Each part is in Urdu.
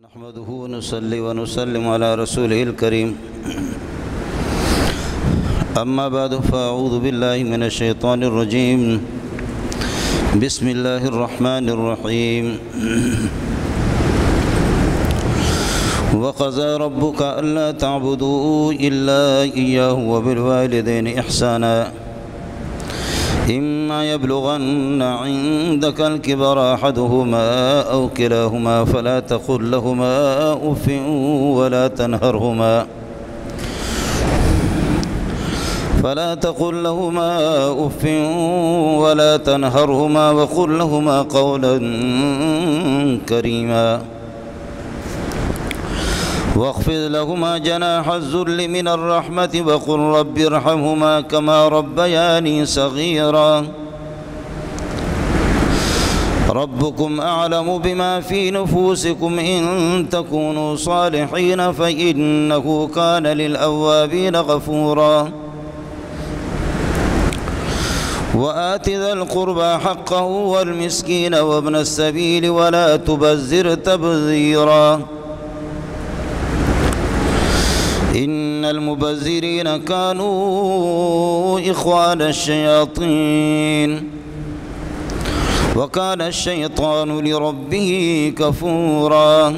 نحمده ونصلي ونسلم على رسوله الكريم أما بعد فأعوذ بالله من الشيطان الرجيم بسم الله الرحمن الرحيم وقضى ربك ألا تعبدوا إلا إياه وبالوالدين إحسانا إما يبلغن عندك الكبر أحدهما أو كلاهما فلا تقل لهما أف ولا تنهرهما وقل لهما قولا كريما واخفض لهما جناح الذل من الرحمة وقل رب ارحمهما كما ربياني صغيرا ربكم أعلم بما في نفوسكم إن تكونوا صالحين فإنه كان للأوابين غفورا وآت ذا القربى حقه والمسكين وابن السبيل ولا تبذر تبذيرا إن المبذرين كانوا إخوان الشياطين وكان الشيطان لربه كفورا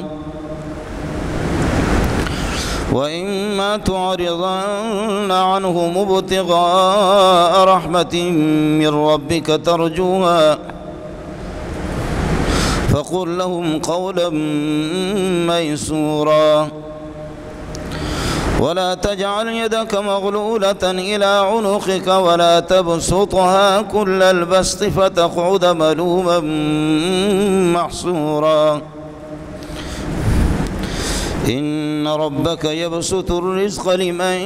وإما تعرضن عنهم ابتغاء رحمة من ربك ترجوها فقل لهم قولا ميسورا ولا تجعل يدك مغلولة إلى عنقك ولا تبسطها كل البسط فتقعد ملوما محسورا إن ربك يبسط الرزق لمن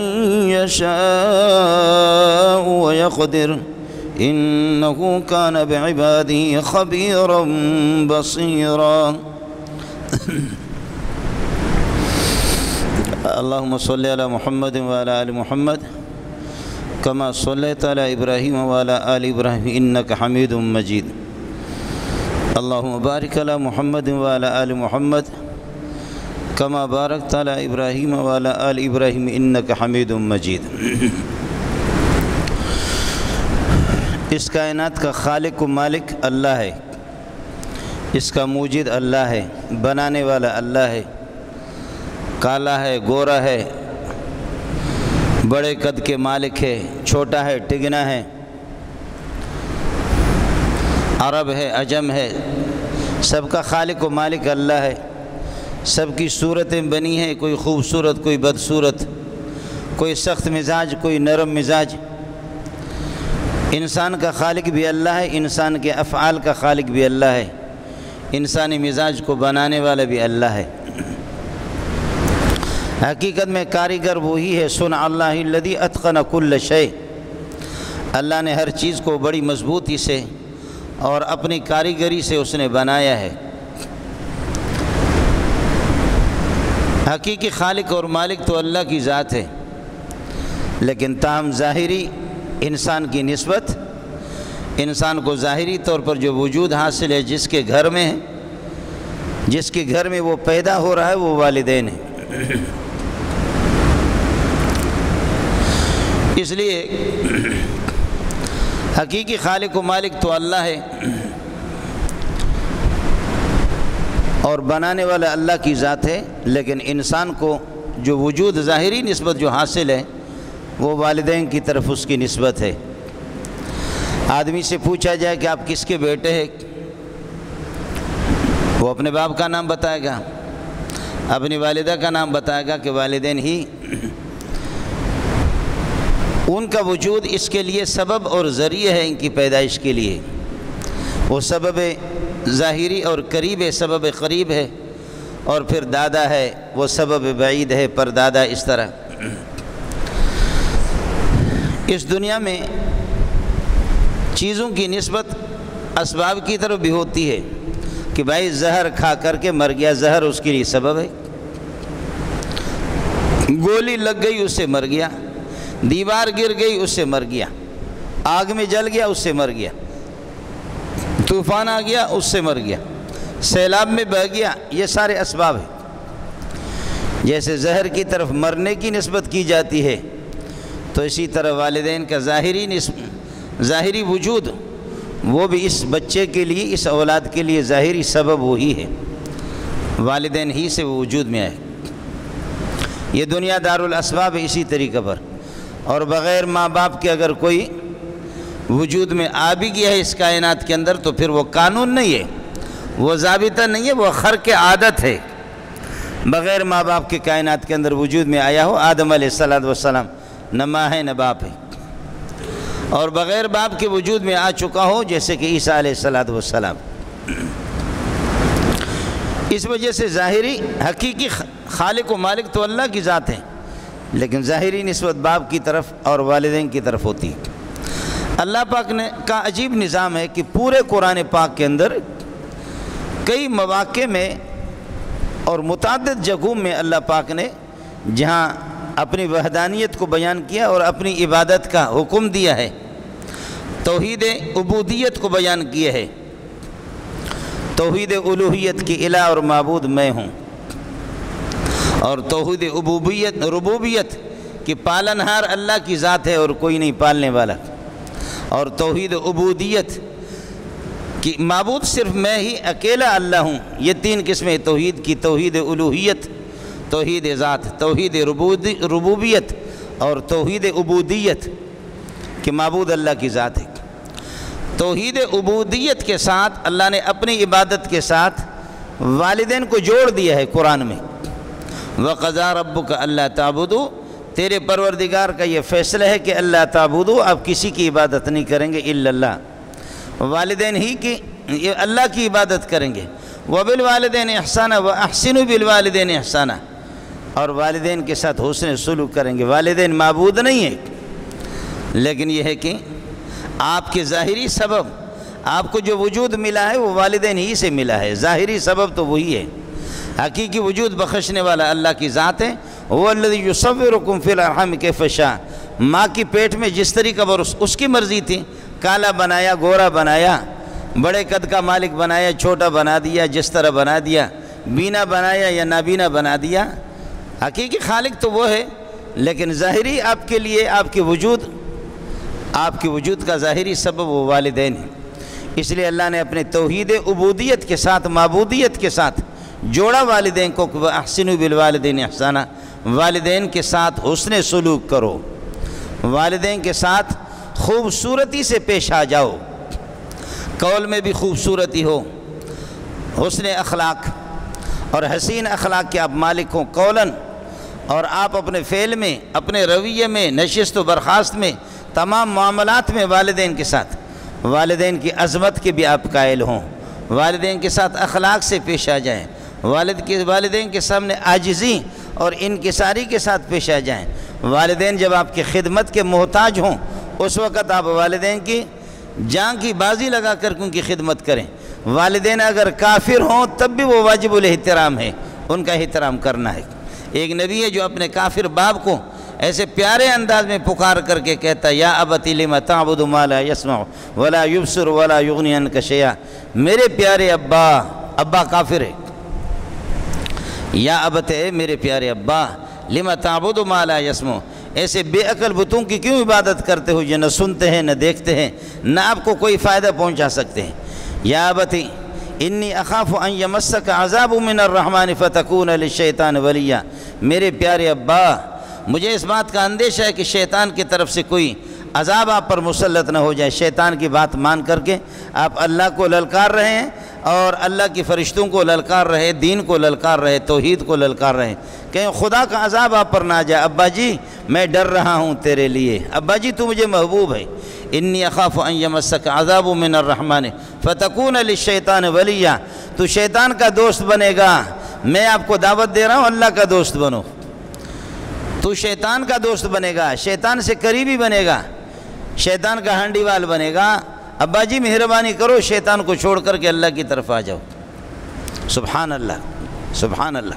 يشاء ويقدر إنه كان بعباده خبيرا بصيرا اللهم صل على محمد وعلى آل محمد كما صليت على إبراهيم وعلى آل إبراهيم إنك حميد مجيد اللهم بارك على محمد وعلى آل محمد كما باركت على إبراهيم وعلى آل إبراهيم إنك حميد مجيد اس کائنات کا خالق و مالک اللہ ہے، اس کا موجد اللہ ہے، بنانے والا اللہ ہے، کالا ہے، گورا ہے، بڑے قد کے مالک ہے، چھوٹا ہے، ٹگنا ہے، عرب ہے، عجم ہے، سب کا خالق و مالک اللہ ہے۔ سب کی صورتیں بنی ہیں، کوئی خوبصورت، کوئی بدصورت، کوئی سخت مزاج، کوئی نرم مزاج۔ انسان کا خالق بھی اللہ ہے، انسان کے افعال کا خالق بھی اللہ ہے، انسانی مزاج کو بنانے والا بھی اللہ ہے۔ حقیقت میں کاریگر وہی ہے، صنع اللہ الذی اتقن کل شیء، اللہ نے ہر چیز کو بڑی مضبوطی سے اور اپنی کاریگری سے اس نے بنایا ہے۔ حقیقی خالق اور مالک تو اللہ کی ذات ہے، لیکن تاہم ظاہری انسان کی نسبت، انسان کو ظاہری طور پر جو وجود حاصل ہے، جس کے گھر میں ہے، جس کے گھر میں وہ پیدا ہو رہا ہے، وہ والدین ہیں۔ اس لیے حقیقی خالق و مالک تو اللہ ہے اور بنانے والا اللہ کی ذات ہے، لیکن انسان کو جو وجود ظاہری نسبت جو حاصل ہے وہ والدین کی طرف اس کی نسبت ہے۔ آدمی سے پوچھا جائے کہ آپ کس کے بیٹے ہیں، وہ اپنے باپ کا نام بتائے گا، اپنی والدہ کا نام بتائے گا کہ والدین ہی ان کا وجود اس کے لیے سبب اور ذریعہ ہے، ان کی پیدائش کے لیے وہ سبب ظاہری اور قریب ہے، سبب قریب ہے، اور پھر دادا ہے وہ سبب بعید ہے، پر دادا، اس طرح۔ اس دنیا میں چیزوں کی نسبت اسباب کی طرف بھی ہوتی ہے کہ بھائی زہر کھا کر کے مر گیا، زہر اس کے لیے سبب ہے، گولی لگ گئی اس سے مر گیا، دیوار گر گئی اس سے مر گیا، آگ میں جل گیا اس سے مر گیا، طوفان آ گیا اس سے مر گیا، سیلاب میں بہہ گیا، یہ سارے اسباب ہیں۔ جیسے زہر کی طرف مرنے کی نسبت کی جاتی ہے، تو اسی طرح والدین کا ظاہری وجود وہ بھی اس بچے کے لیے، اس اولاد کے لیے ظاہری سبب وہی ہے، والدین ہی سے وہ وجود میں آئے۔ یہ دنیا دارالاسباب ہے اسی طریقے پر، اور بغیر ماں باپ کے اگر کوئی وجود میں آ بھی گیا ہے اس کائنات کے اندر تو پھر وہ قانون نہیں ہے، وہ ضابطہ نہیں ہے، وہ خرق عادت ہے۔ بغیر ماں باپ کے کائنات کے اندر وجود میں آیا ہو، آدم علیہ السلام نہ ماں ہے نہ باپ ہے، اور بغیر باپ کے وجود میں آ چکا ہو جیسے کہ عیسیٰ علیہ السلام۔ اس وجہ سے ظاہری حقیقی خالق و مالک تو اللہ کی ذات ہے، لیکن ظاہری نسبت باپ کی طرف اور والدین کی طرف ہوتی ہے۔ اللہ پاک نے کا عجیب نظام ہے کہ پورے قرآن پاک کے اندر کئی مواقع میں اور متعدد جگہوں میں اللہ پاک نے جہاں اپنی وحدانیت کو بیان کیا اور اپنی عبادت کا حکم دیا ہے، توحید عبودیت کو بیان کیا ہے، توحید الوہیت کی الہ اور معبود میں ہوں، اور توحید ربوبیت کی پالنہار اللہ کی ذات ہے اور کوئی نہیں پالنے والا، اور توحید عبودیت کہ معبود صرف میں ہی اکیلا اللہ ہوں۔ یہ تین قسمیں توحید کی، توحید الوہیت، توحید ذات، توحید ربوبیت اور توحید عبودیت کہ معبود اللہ کی ذات ہے۔ توحید عبودیت کے ساتھ اللہ نے اپنی عبادت کے ساتھ والدین کو جوڑ دیا ہے قرآن میں۔ وَقَضَىٰ رَبُّكَ أَلَّا تَعْبُدُوا، تیرے پروردگار کا یہ فیصلہ ہے کہ اللہ تعبدو، آپ کسی کی عبادت نہیں کریں گے الا اللہ، والدین ہی کی اللہ کی عبادت کریں گے۔ وَبِالْوَالِدَيْنِ إِحْسَانًا وَأَحْسِنُوا بِالْوَالِدَيْنِ إِحْسَانًا، اور والدین کے ساتھ حسن سلوک کریں گے۔ والدین معبود نہیں ہے، لیکن یہ ہے کہ آپ کے ظاہری سبب، آپ کو جو وجود ملا ہے وہ والدین ہی سے ملا ہے، ظاہری سبب تو وہی ہے۔ حقیقی وجود بخشنے والا اللہ کی ذات ہے۔ هو الذي يصوركم في الارحام كيف شاء، ماں کی پیٹ میں جس طریقہ پر اس کی مرضی تھی، کالا بنایا، گورا بنایا، بڑے قد کا مالک بنایا، چھوٹا بنا دیا، جس طرح بنا دیا، بینا بنایا یا نابینا بنا دیا۔ حقیقی خالق تو وہ ہے، لیکن ظاہری آپ کے لیے آپ کے وجود کا ظاہری سبب وہ والدین ہیں۔ اس لیے اللہ نے اپنے توحید عبودیت کے ساتھ، معبودیت کے ساتھ جوڑا والدین کو کہ احسنوا بالوالدین احسانا، والدین کے ساتھ حسن سلوک کرو، والدین کے ساتھ خوبصورتی سے پیش آ جاؤ، قول میں بھی خوبصورتی ہو، حسن اخلاق اور حسین اخلاق کے آپ مالک ہوں قولاً، اور آپ اپنے فعل میں، اپنے رویے میں، نشست و برخاست میں، تمام معاملات میں والدین کے ساتھ، والدین کی عظمت کے بھی آپ قائل ہوں، والدین کے ساتھ اخلاق سے پیش آ جائیں، والدین کے سامنے عاجزی اور انکساری کے ساتھ پیش آ جائیں۔ والدین جب آپ کی خدمت کے محتاج ہوں اس وقت آپ والدین کی جان کی بازی لگا کر ان کی خدمت کریں۔ والدین اگر کافر ہوں تب بھی وہ واجب الاحترام ہے، ان کا احترام کرنا ہے۔ ایک نبی ہے جو اپنے کافر باپ کو ایسے پیارے انداز میں پکار کر کے کہتا ہے، یا ابت لم تعبد ما لا يسمع ولا يبصر ولا یغنی عنک شیئا، میرے پیارے ابا کافر ہے، یا ابت ہے میرے پیارے ابا، لم تعبد ما لا يسمع، ایسے بے عقل بتوں کی کیوں عبادت کرتے ہو جو نہ سنتے ہیں نہ دیکھتے ہیں نہ آپ کو کوئی فائدہ پہنچا سکتے ہیں۔ یا ابتی انی اخاف ان یمسک عذاب من الرحمن فتکون للشیطان ولیا، میرے پیارے ابا مجھے اس بات کا اندیشہ ہے کہ شیطان کی طرف سے کوئی عذاب آپ پر مسلط نہ ہو جائے، شیطان کی بات مان کر کے آپ اللہ کو للکار رہے ہیں اور اللہ کی فرشتوں کو للکار رہے، دین کو للکار رہے، توحید کو للکار رہے، کہیں خدا کا عذاب آپ پر نہ آ جائے۔ ابا جی میں ڈر رہا ہوں تیرے لیے، ابا جی تو مجھے محبوب ہے۔ انی اخاف ان یمسک عذاب من الرحمن فتکون للشیطان ولیا، تو شیطان کا دوست بنے گا، میں آپ کو دعوت دے رہا ہوں اللہ کا دوست بنو، تو شیطان کا دوست بنے گا، شیطان سے قریبی بنے گا، شیطان کا ہانڈی وال بنے گا۔ ابا جی مہربانی کرو شیطان کو چھوڑ کر کے اللہ کی طرف آ جاؤ۔ سبحان اللہ، سبحان اللہ۔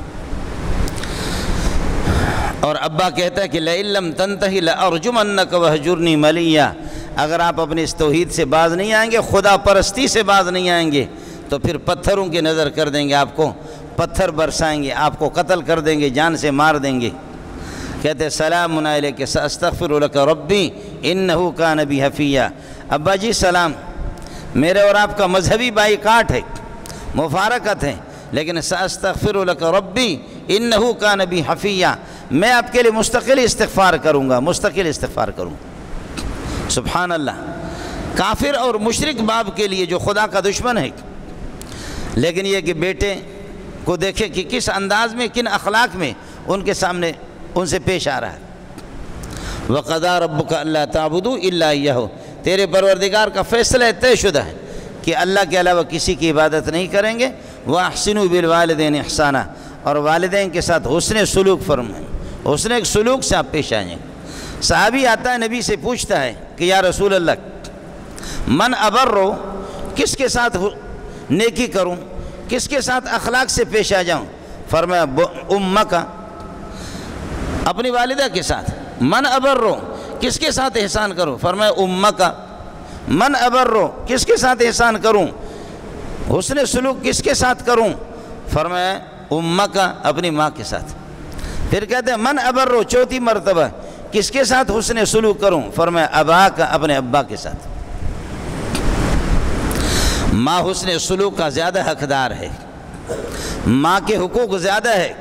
اور ابا کہتا ہے کہ لئن لم تنتہی لأرجمنک وہجرنی ملیا، اگر آپ اپنی اس توحید سے باز نہیں آئیں گے، خدا پرستی سے باز نہیں آئیں گے، تو پھر پتھروں کی نظر کر دیں گے آپ کو، پتھر برسائیں گے، آپ کو قتل کر دیں گے، جان سے مار دیں گے۔ کہتے سلام علیک ساستغفر لک ربی انہ کان بی حفیہ۔ ابا جی سلام، میرے اور آپ کا مذہبی بائیکاٹ ہے، مفارقت ہے، لیکن ساستغفر لک ربی انہ کان بی حفیہ، میں آپ کے لیے مستقل استغفار کروں گا، مستقل استغفار کروں گا۔ سبحان اللہ۔ کافر اور مشرک باپ کے لیے جو خدا کا دشمن ہے، لیکن یہ کہ بیٹے کو دیکھے کہ کس انداز میں، کن اخلاق میں ان کے سامنے ان سے پیش آ رہا ہے۔ وَقَضَىٰ رَبُّكَ أَلَّا تَعْبُدُوا إِلَّا إِيَّهُ، تیرے پروردگار کا فیصلہ طے شدہ ہے کہ اللہ کے علاوہ کسی کی عبادت نہیں کریں گے۔ وَأَحْسِنُوا بِالْوَالِدَيْنِ إِحْسَانًا، اور والدین کے ساتھ حسن سلوک فرمائیں، حسن سلوک سے آپ پیش آئیں۔ صحابی آتا ہے نبی سے پوچھتا ہے کہ یا رسول اللہ من ابرو، کس کے ساتھ نیکی کروں، کس کے ساتھ اخلاق سے پیش آ جاؤں؟ فرمایا امک، اپنی والدہ کے ساتھ۔ من ابرو، کس کے ساتھ احسان کروں؟ فرمایا امک۔ من ابرو، کس کے ساتھ احسان کروں، حسن سلوک کس کے ساتھ کروں؟ فرمایا امک، اپنی ماں کے ساتھ۔ پھر کہتے ہیں من ابرو، چوتھی مرتبہ کس کے ساتھ حسن سلوک کروں؟ فرمایا اباک، اپنے ابا کے ساتھ۔ ماں حسن سلوک کا زیادہ حقدار ہے، ماں کے حقوق زیادہ ہے۔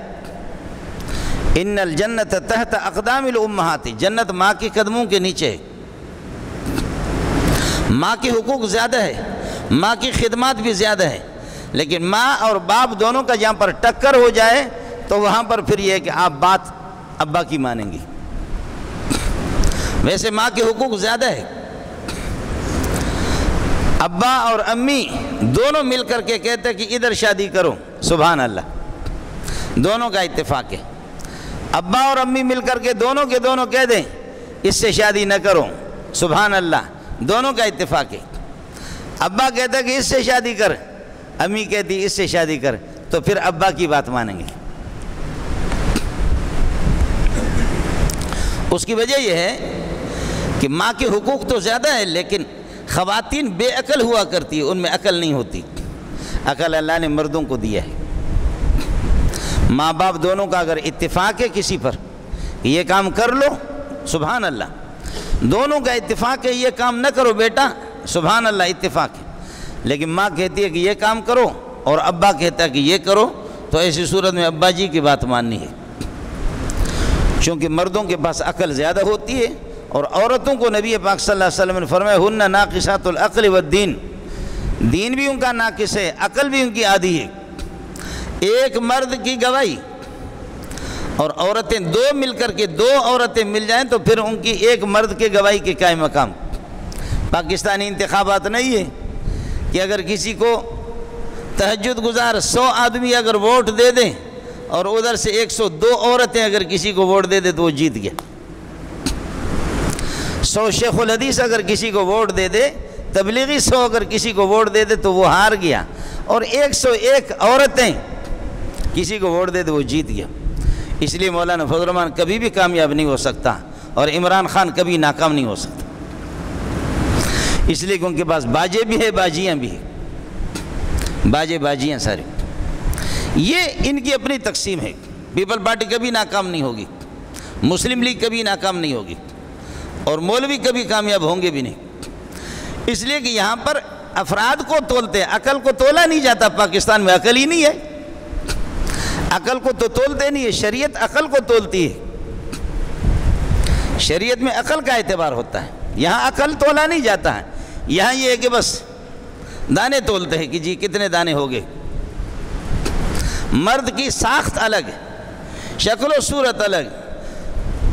ان الجنت تحت اقدام الامہات، جنت ماں کے قدموں کے نیچے ہے۔ ماں کے حقوق زیادہ ہے، ماں کی خدمات بھی زیادہ ہے، لیکن ماں اور باپ دونوں کا جہاں پر ٹکر ہو جائے تو وہاں پر پھر یہ ہے کہ آپ بات ابا کی مانیں گی۔ ویسے ماں کے حقوق زیادہ ہے، ابا اور امی دونوں مل کر کے کہتے ہیں کہ ادھر شادی کرو، سبحان اللہ، دونوں کا اتفاق ہے۔ ابا اور امی مل کر کے دونوں کے دونوں کہہ دیں اس سے شادی نہ کرو، سبحان اللہ، دونوں کا اتفاق ہے۔ ابا کہتا ہے کہ اس سے شادی کر، امی کہتی اس سے شادی کر، تو پھر ابا کی بات مانیں گے۔ اس کی وجہ یہ ہے کہ ماں کے حقوق تو زیادہ ہے، لیکن خواتین بے عقل ہوا کرتی ہے، ان میں عقل نہیں ہوتی۔ عقل اللہ نے مردوں کو دیا ہے۔ ماں باپ دونوں کا اگر اتفاق ہے کسی پر کہ یہ کام کر لو، سبحان اللہ، دونوں کا اتفاق ہے یہ کام نہ کرو بیٹا، سبحان اللہ، اتفاق ہے، لیکن ماں کہتی ہے کہ یہ کام کرو اور ابا کہتا ہے کہ یہ کرو، تو ایسی صورت میں ابا جی کی بات ماننی ہے، چونکہ مردوں کے پاس عقل زیادہ ہوتی ہے، اور عورتوں کو نبی پاک صلی اللہ علیہ وسلم نے فرمایا ہن ناقصات العقل والدین، دین بھی ان کا ناقص ہے، عقل بھی ان کی آدھی ہے۔ ایک مرد کی گواہی اور عورتیں دو مل کر کے، دو عورتیں مل جائیں تو پھر ان کی ایک مرد کے گواہی کے قائم مقام۔ پاکستانی انتخابات نہیں ہے کہ اگر کسی کو تہجد گزار 100 آدمی اگر ووٹ دے دیں اور ادھر سے 102 عورتیں اگر کسی کو ووٹ دے دیں تو وہ جیت گیا۔ 100 شیخ الحدیث اگر کسی کو ووٹ دے دے، تبلیغی 100 اگر کسی کو ووٹ دے دے تو وہ ہار گیا، اور 101 عورتیں کسی کو ووٹ دے دے وہ جیت گیا۔ اس لیے مولانا فضل الرحمان کبھی بھی کامیاب نہیں ہو سکتا، اور عمران خان کبھی ناکام نہیں ہو سکتا، اس لیے کہ ان کے پاس باجے بھی ہے، باجیاں بھی ہیں، باجے باجیاں سارے۔ یہ ان کی اپنی تقسیم ہے۔ پیپل پارٹی کبھی ناکام نہیں ہوگی، مسلم لیگ کبھی ناکام نہیں ہوگی، اور مولوی کبھی کامیاب ہوں گے بھی نہیں، اس لیے کہ یہاں پر افراد کو تولتے ہیں، عقل کو تولا نہیں جاتا۔ پاکستان میں عقل ہی نہیں ہے، عقل کو تو تولتے نہیں ہے، شریعت عقل کو تولتی ہے، شریعت میں عقل کا اعتبار ہوتا ہے، یہاں عقل تولا نہیں جاتا ہے، یہاں یہ ہے کہ بس دانے تولتے ہیں کہ جی کتنے دانے ہو گئے۔ مرد کی ساخت الگ، شکل و صورت الگ،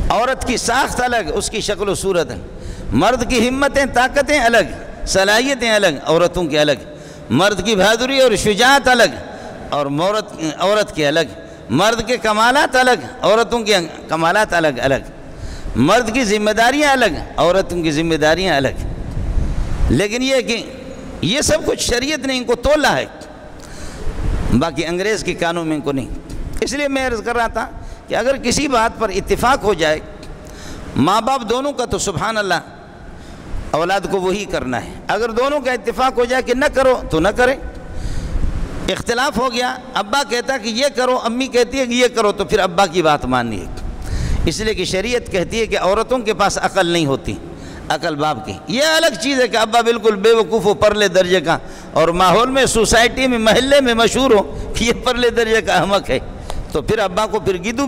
عورت کی ساخت الگ، اس کی شکل و صورت الگ، مرد کی ہمتیں طاقتیں الگ، صلاحیتیں الگ، عورتوں کے الگ، مرد کی بہادری اور شجاعت الگ اور عورت کے الگ، مرد کے کمالات الگ، عورتوں کے کمالات الگ الگ، مرد کی ذمہ داریاں الگ، عورتوں کی ذمہ داریاں الگ۔ لیکن یہ کہ یہ سب کچھ شریعت نے ان کو تولا ہے، باقی انگریز کے قانون میں ان کو نہیں۔ اس لیے میں عرض کر رہا تھا کہ اگر کسی بات پر اتفاق ہو جائے ماں باپ دونوں کا تو سبحان اللہ اولاد کو وہی کرنا ہے، اگر دونوں کا اتفاق ہو جائے کہ نہ کرو تو نہ کرے۔ اختلاف ہو گیا، ابا کہتا ہے کہ یہ کرو، امی کہتی ہے کہ یہ کرو، تو پھر ابا کی بات ماننی ہے، اس لیے کہ شریعت کہتی ہے کہ عورتوں کے پاس عقل نہیں ہوتی، عقل باپ کی۔ یہ الگ چیز ہے کہ ابا بالکل بے وقوف ہو، پرلے درجے کا، اور ماحول میں، سوسائٹی میں، محلے میں مشہور ہو کہ یہ پرلے درجے کا احمق ہے، تو پھر ابا کو پھر گدو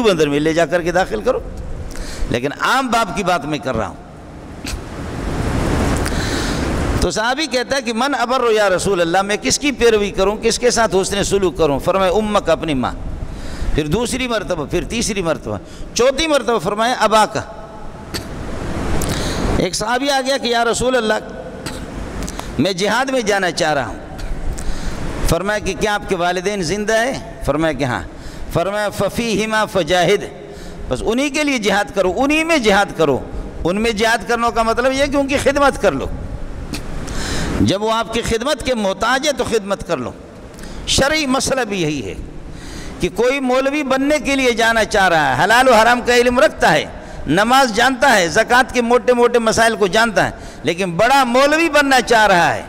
بندر میں لے جا کر کے داخل کرو۔ لیکن عام باپ کی بات میں کر رہا ہوں۔ تو صحابی کہتا ہے کہ من ابر یا رسول اللہ، میں کس کی پیروی کروں، کس کے ساتھ حسن سلوک کروں؟ فرمایا امک، اپنی ماں۔ پھر دوسری مرتبہ، پھر تیسری مرتبہ، چوتھی مرتبہ فرمایا ابا کا۔ ایک صحابی آ گیا کہ یا رسول اللہ میں جہاد میں جانا چاہ رہا ہوں۔ فرمایا کہ کیا آپ کے والدین زندہ ہیں؟ فرمایا کہ ہاں۔ فرمایا ففیہما فجاہد، بس انہی کے لیے جہاد کرو، انہی میں جہاد کرو۔ ان میں جہاد کرنے کا مطلب یہ کہ ان کی خدمت کر لو، جب وہ آپ کی خدمت کے محتاج ہے تو خدمت کر لو۔ شرعی مسئلہ بھی یہی ہے کہ کوئی مولوی بننے کے لیے جانا چاہ رہا ہے، حلال و حرام کا علم رکھتا ہے، نماز جانتا ہے، زکوٰۃ کے موٹے موٹے مسائل کو جانتا ہے، لیکن بڑا مولوی بننا چاہ رہا ہے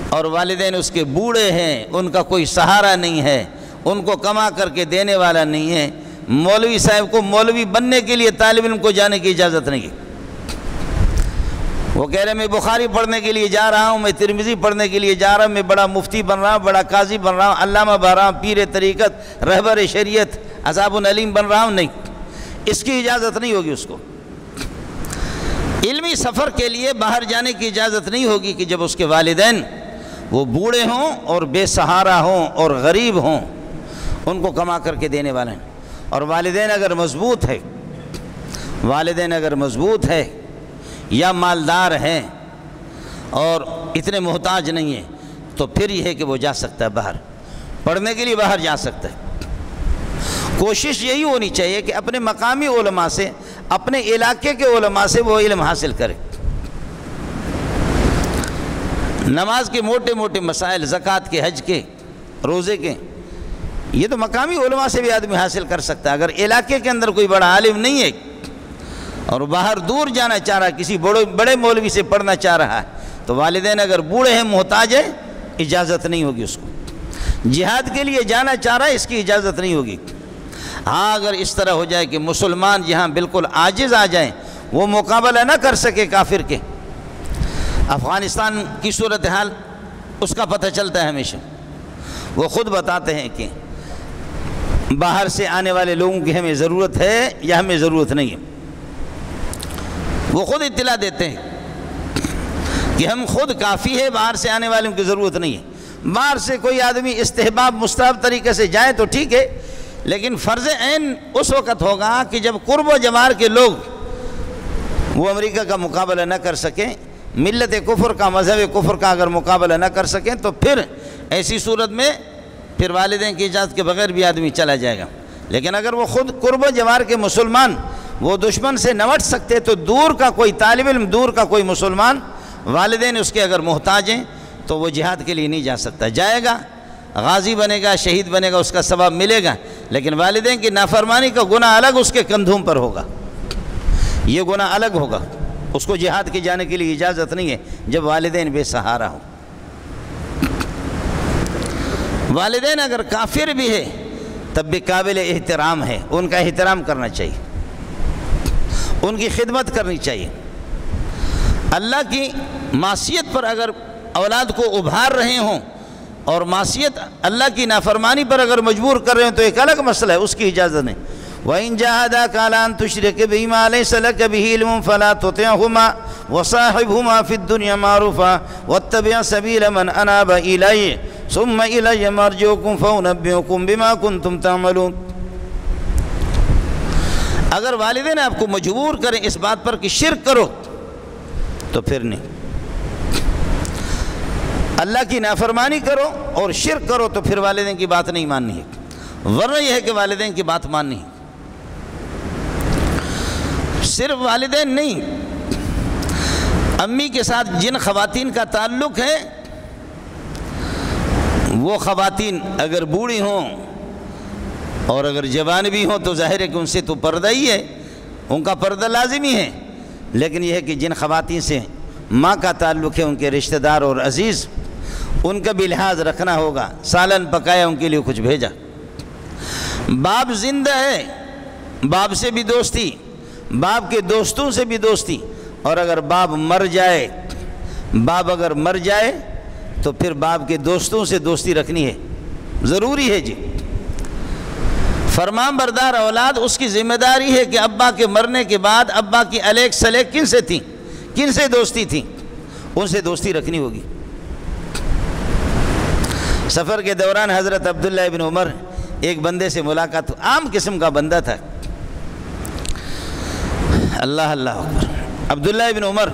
اور والدین اس کے بوڑھے ہیں، ان کا کوئی سہارا نہیں ہے، ان کو کما کر کے دینے والا نہیں ہے۔ مولوی صاحب کو مولوی بننے کے لیے طالب علم کو جانے کی اجازت نہیں ہے۔ وہ کہہ رہے میں بخاری پڑھنے کے لیے جا رہا ہوں، میں ترمذی پڑھنے کے لیے جا رہا ہوں، میں بڑا مفتی بن رہا ہوں، بڑا قاضی بن رہا ہوں، علامہ بن رہا ہوں، پیر طریقت، رہبر شریعت، عذاب العلیم بن رہا ہوں، نہیں، اس کی اجازت نہیں ہوگی اس کو۔ علمی سفر کے لیے باہر جانے کی اجازت نہیں ہوگی کہ جب اس کے والدین وہ بوڑھے ہوں اور بے سہارا ہوں اور غریب ہوں، ان کو کما کر کے دینے والے ہیں۔ اور والدین اگر مضبوط ہے، والدین اگر مضبوط ہے یا مالدار ہیں اور اتنے محتاج نہیں ہیں، تو پھر یہ ہے کہ وہ جا سکتا ہے باہر پڑھنے کے لیے، باہر جا سکتا ہے۔ کوشش یہی ہونی چاہیے کہ اپنے مقامی علماء سے، اپنے علاقے کے علماء سے وہ علم حاصل کرے۔ نماز کے موٹے موٹے مسائل، زکوٰۃ کے، حج کے، روزے کے، یہ تو مقامی علماء سے بھی آدمی حاصل کر سکتا ہے۔ اگر علاقے کے اندر کوئی بڑا عالم نہیں ہے اور باہر دور جانا چاہ رہا ہے، کسی بڑے مولوی سے پڑھنا چاہ رہا ہے، تو والدین اگر بوڑھے ہیں، محتاج ہیں، اجازت نہیں ہوگی اس کو۔ جہاد کے لیے جانا چاہ رہا ہے، اس کی اجازت نہیں ہوگی۔ ہاں اگر اس طرح ہو جائے کہ مسلمان یہاں بالکل عاجز آ جائیں، وہ مقابلہ نہ کر سکے کافر کے۔ افغانستان کی صورتحال اس کا پتہ چلتا ہے ہمیشہ، وہ خود بتاتے ہیں کہ باہر سے آنے والے لوگوں کی ہمیں ضرورت ہے یا ہمیں ضرورت نہیں ہے۔ وہ خود اطلاع دیتے ہیں کہ ہم خود کافی ہے، باہر سے آنے والوں کی ضرورت نہیں ہے۔ باہر سے کوئی آدمی استحباب مستحب طریقے سے جائے تو ٹھیک ہے، لیکن فرض عین اس وقت ہوگا کہ جب قرب و جوار کے لوگ وہ امریکہ کا مقابلہ نہ کر سکیں، ملت کفر کا، مذہب کفر کا اگر مقابلہ نہ کر سکیں، تو پھر ایسی صورت میں پھر والدین کی اجازت کے بغیر بھی آدمی چلا جائے گا۔ لیکن اگر وہ خود قرب و جوار کے مسلمان وہ دشمن سے نمٹ سکتے، تو دور کا کوئی طالب علم، دور کا کوئی مسلمان، والدین اس کے اگر محتاج ہیں تو وہ جہاد کے لیے نہیں جا سکتا۔ جائے گا، غازی بنے گا، شہید بنے گا، اس کا ثواب ملے گا، لیکن والدین کی نافرمانی کا گناہ الگ اس کے کندھوں پر ہوگا، یہ گناہ الگ ہوگا۔ اس کو جہاد کے جانے کے لیے اجازت نہیں ہے جب والدین بے سہارا ہوں۔ والدین اگر کافر بھی ہے تب بھی قابل احترام ہے، ان کا احترام کرنا چاہیے، ان کی خدمت کرنی چاہیے۔ اللہ کی معصیت پر اگر اولاد کو ابھار رہے ہوں اور معصیت اللہ کی نافرمانی پر اگر مجبور کر رہے ہوں تو ایک الگ مسئلہ ہے، اس کی اجازت نہیں۔ وَإِن جَاهَدَاكَ عَلَىٰ أَن تُشْرِكَ بِي مَا لَيْسَ لَكَ بِهِ عِلْمٌ فَلَا تُطِعْهُمَا وَصَاحِبْهُمَا فِي الدُّنْيَا مَعْرُوفًا وَاتَّبِعْ سَبِيلَ مَنْ أَنَابَ إِلَيَّ ثُمَّ إِلَيَّ مَرْجِعُكُمْ فَأُنَبِّئُكُمْ بِمَا كُنتُمْ تَعْمَلُونَ۔ اگر والدین آپ کو مجبور کریں اس بات پر کہ شرک کرو تو پھر نہیں، اللہ کی نافرمانی کرو اور شرک کرو تو پھر والدین کی بات نہیں ماننی ہے، ورنہ یہ ہے کہ والدین کی بات ماننی ہے۔ صرف والدین نہیں، امی کے ساتھ جن خواتین کا تعلق ہے وہ خواتین اگر بوڑھی ہوں اور اگر جوان بھی ہوں تو ظاہر ہے کہ ان سے تو پردہ ہی ہے، ان کا پردہ لازمی ہے، لیکن یہ ہے کہ جن خواتین سے ماں کا تعلق ہے، ان کے رشتہ دار اور عزیز، ان کا بھی لحاظ رکھنا ہوگا، سالن پکایا، ان کے لیے کچھ بھیجا۔ باپ زندہ ہے، باپ سے بھی دوستی، باپ کے دوستوں سے بھی دوستی، اور اگر باپ مر جائے، باپ اگر مر جائے تو پھر باپ کے دوستوں سے دوستی رکھنی ہے، ضروری ہے جی۔ فرمان بردار اولاد اس کی ذمہ داری ہے کہ ابا کے مرنے کے بعد ابا کی الیک سلیک کن سے تھیں، کن سے دوستی تھی، ان سے دوستی رکھنی ہوگی۔ سفر کے دوران حضرت عبداللہ ابن عمر ایک بندے سے ملاقات، عام قسم کا بندہ تھا۔ اللہ اللہ اکبر۔ عبداللہ ابن عمر،